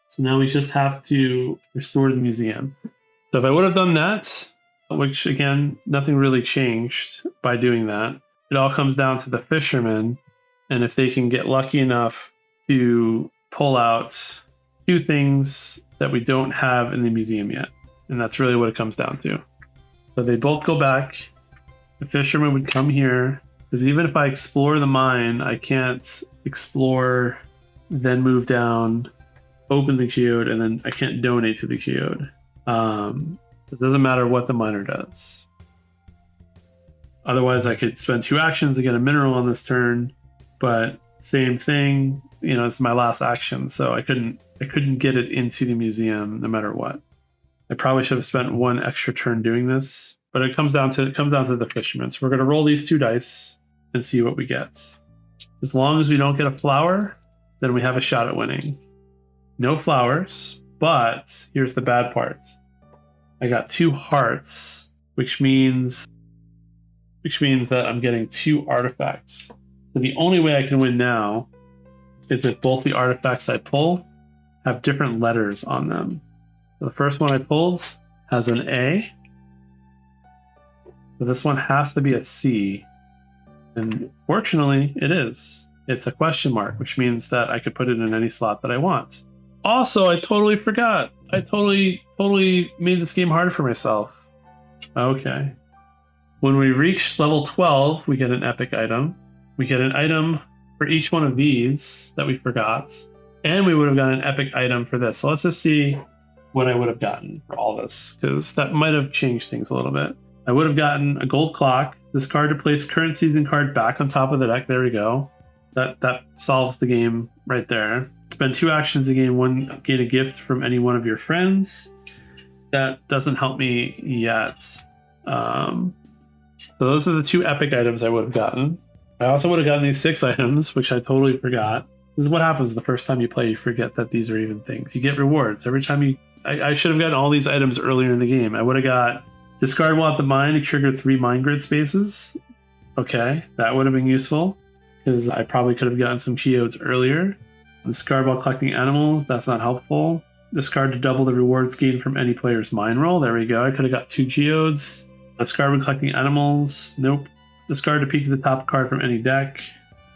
So now we just have to restore the museum. So if I would have done that, which again, nothing really changed by doing that, it all comes down to the fishermen. And if they can get lucky enough to pull out 2 things that we don't have in the museum yet. And that's really what it comes down to. So they both go back. The fisherman would come here, because even if I explore the mine, I can't explore, then move down, open the geode, and then I can't donate to the geode. It doesn't matter what the miner does. Otherwise, I could spend 2 actions to get a mineral on this turn, but same thing, it's my last action, so I couldn't get it into the museum no matter what. I probably should have spent 1 extra turn doing this, but it comes down to the fisherman. So we're going to roll these 2 dice and see what we get. As long as we don't get a flower, then we have a shot at winning. No flowers, but here's the bad part. I got 2 hearts, which means that I'm getting 2 artifacts. So the only way I can win now is if both the artifacts I pull have different letters on them. So the first one I pulled has an A. So this one has to be a C. And fortunately, it is. It's a question mark, which means that I could put it in any slot that I want. Also, I totally forgot. I totally made this game hard for myself. Okay. When we reach level 12, we get an epic item. We get an item for each one of these that we forgot. And we would have gotten an epic item for this. So let's just see what I would have gotten for all this, because that might have changed things a little bit. I would have gotten a gold clock. This card to place current season card back on top of the deck. There we go. That solves the game right there. Spend 2 actions to gain 1, gain a gift from any one of your friends. That doesn't help me yet. So those are the 2 epic items I would have gotten. I also would have gotten these 6 items, which I totally forgot. This is what happens the first time you play. You forget that these are even things. You get rewards every time you... I should have gotten all these items earlier in the game. I would have got discard while at the mine to trigger 3 mine grid spaces. Okay, that would have been useful, because I probably could have gotten some geodes earlier. Discard while collecting animals. That's not helpful. Discard to double the rewards gained from any player's mine roll. There we go. I could have got 2 geodes. Discard when collecting animals. Nope. Discard to peek at the top card from any deck.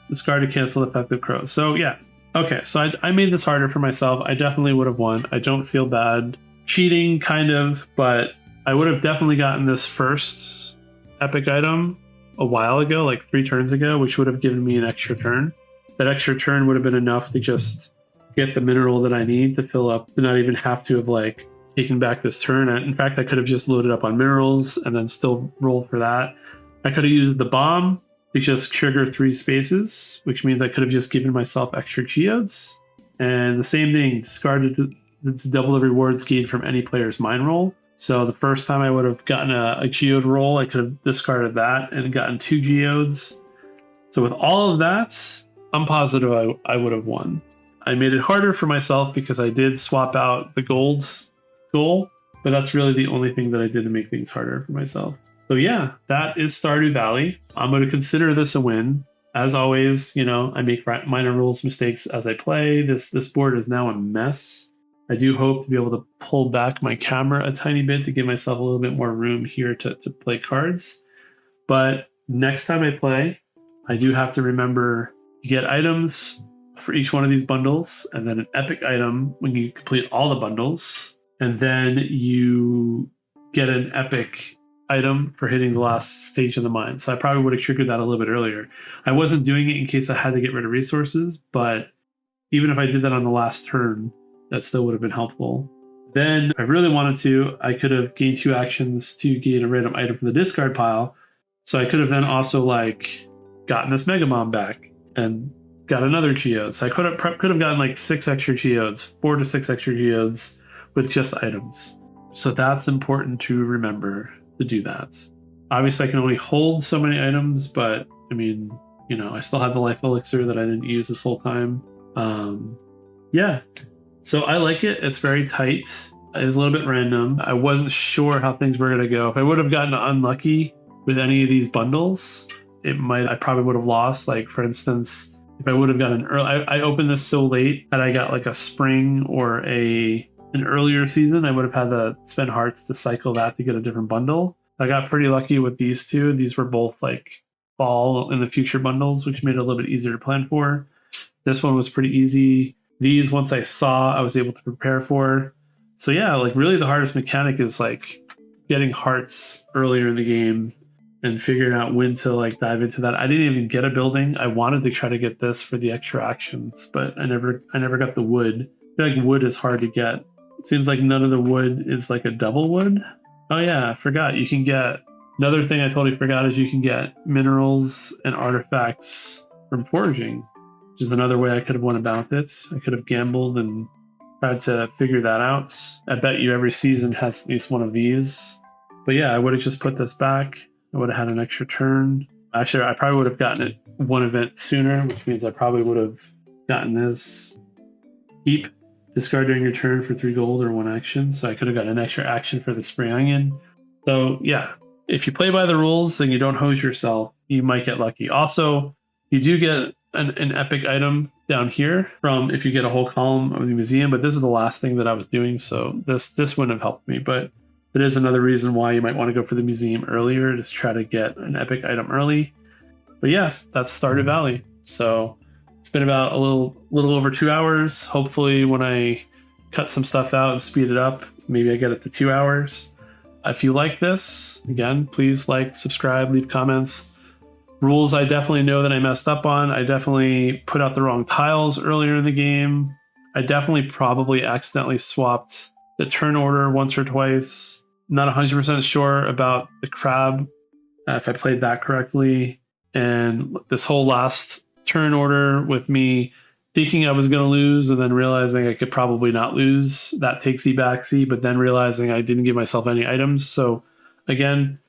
Discard to cancel effective crows. So yeah. Okay, so I made this harder for myself. I definitely would have won. I don't feel bad. Cheating, kind of, but I would have definitely gotten this first epic item a while ago, like 3 turns ago, which would have given me an extra turn. That extra turn would have been enough to just get the mineral that I need to fill up, to not even have to have taken back this turn. In fact, I could have just loaded up on minerals and then still rolled for that. I could have used the bomb to just trigger 3 spaces, which means I could have just given myself extra geodes. And the same thing, discarded to double the rewards gained from any player's mine roll. So the first time I would have gotten a geode roll, I could have discarded that and gotten 2 geodes. So with all of that, I'm positive I would have won. I made it harder for myself because I did swap out the gold goal, but that's really the only thing that I did to make things harder for myself. So yeah, that is Stardew Valley. I'm going to consider this a win. As always, I make minor rules mistakes as I play. This board is now a mess. I do hope to be able to pull back my camera a tiny bit to give myself a little bit more room here to play cards. But next time I play, I do have to remember you get items for each one of these bundles, and then an epic item when you complete all the bundles. And then you get an epic item for hitting the last stage of the mine. So I probably would have triggered that a little bit earlier. I wasn't doing it in case I had to get rid of resources, but even if I did that on the last turn, that still would have been helpful. Then if I really wanted to, I could have gained 2 actions to gain a random item from the discard pile. So I could have then also like gotten this Mega Mom back and got another geode. So I could have gotten like 6 extra geodes, 4 to 6 extra geodes with just items. So that's important to remember to do that. Obviously I can only hold so many items, but I mean, you know, I still have the life elixir that I didn't use this whole time. Yeah, so I like it. It's very tight. It's a little bit random. I wasn't sure how things were going to go. If I would have gotten unlucky with any of these bundles, I probably would have lost. Like for instance, if I would have gotten I opened this so late that I got like a spring or an earlier season, I would have had to spend hearts to cycle that to get a different bundle. I got pretty lucky with these two. These were both like fall in the future bundles, which made it a little bit easier to plan for. This one was pretty easy. These, once I saw, I was able to prepare for. So yeah, like really the hardest mechanic is like getting hearts earlier in the game and figuring out when to like dive into that. I didn't even get a building. I wanted to try to get this for the extra actions, but I never got the wood. I feel like wood is hard to get. It seems like none of the wood is like a double wood. Oh yeah, I forgot. You can get, another thing I totally forgot is you can get minerals and artifacts from foraging, which is another way I could have won about it. I could have gambled and tried to figure that out. I bet you every season has at least one of these. But yeah, I would have just put this back. I would have had an extra turn. Actually, I probably would have gotten it one event sooner, which means I probably would have gotten this. Keep, discard during your turn for 3 gold or 1 action. So I could have gotten an extra action for the spring onion. So yeah, if you play by the rules and you don't hose yourself, you might get lucky. Also, you do get an epic item down here from if you get a whole column of the museum, but this is the last thing that I was doing, so this wouldn't have helped me. But it is another reason why you might want to go for the museum earlier, to try to get an epic item early. But yeah, that's Stardew Valley. So it's been about a little over 2 hours. Hopefully when I cut some stuff out and speed it up, maybe I get it to 2 hours. If you like this, again, please like, subscribe, leave comments. Rules I definitely know that I messed up on. I definitely put out the wrong tiles earlier in the game. I definitely probably accidentally swapped the turn order once or twice. Not 100% sure about the crab, if I played that correctly. And this whole last turn order with me thinking I was going to lose and then realizing I could probably not lose, that Takesy Backsy, but then realizing I didn't give myself any items. So again,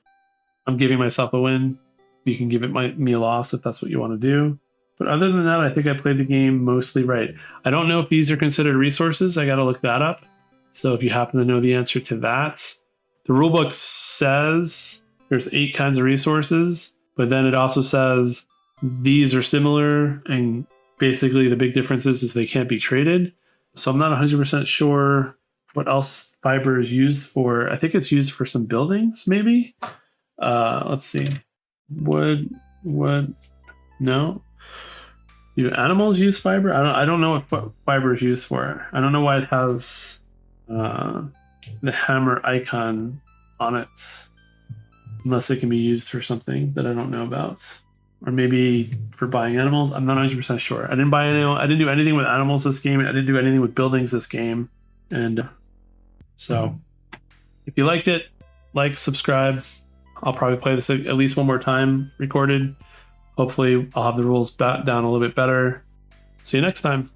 I'm giving myself a win. You can give me a loss if that's what you want to do. But other than that, I think I played the game mostly right. I don't know if these are considered resources. I got to look that up. So if you happen to know the answer to that, the rulebook says there's 8 kinds of resources, but then it also says these are similar, and basically the big difference is they can't be traded. So I'm not 100% sure what else fiber is used for. I think it's used for some buildings, maybe. Let's see. Wood, no. Do animals use fiber? I don't know what fiber is used for. I don't know why it has the hammer icon on it, unless it can be used for something that I don't know about, or maybe for buying animals. I'm not 100% sure. I didn't buy any. I didn't do anything with animals this game. I didn't do anything with buildings this game, and so if you liked it, like, subscribe. I'll probably play this at least one more time recorded. Hopefully I'll have the rules down a little bit better. See you next time.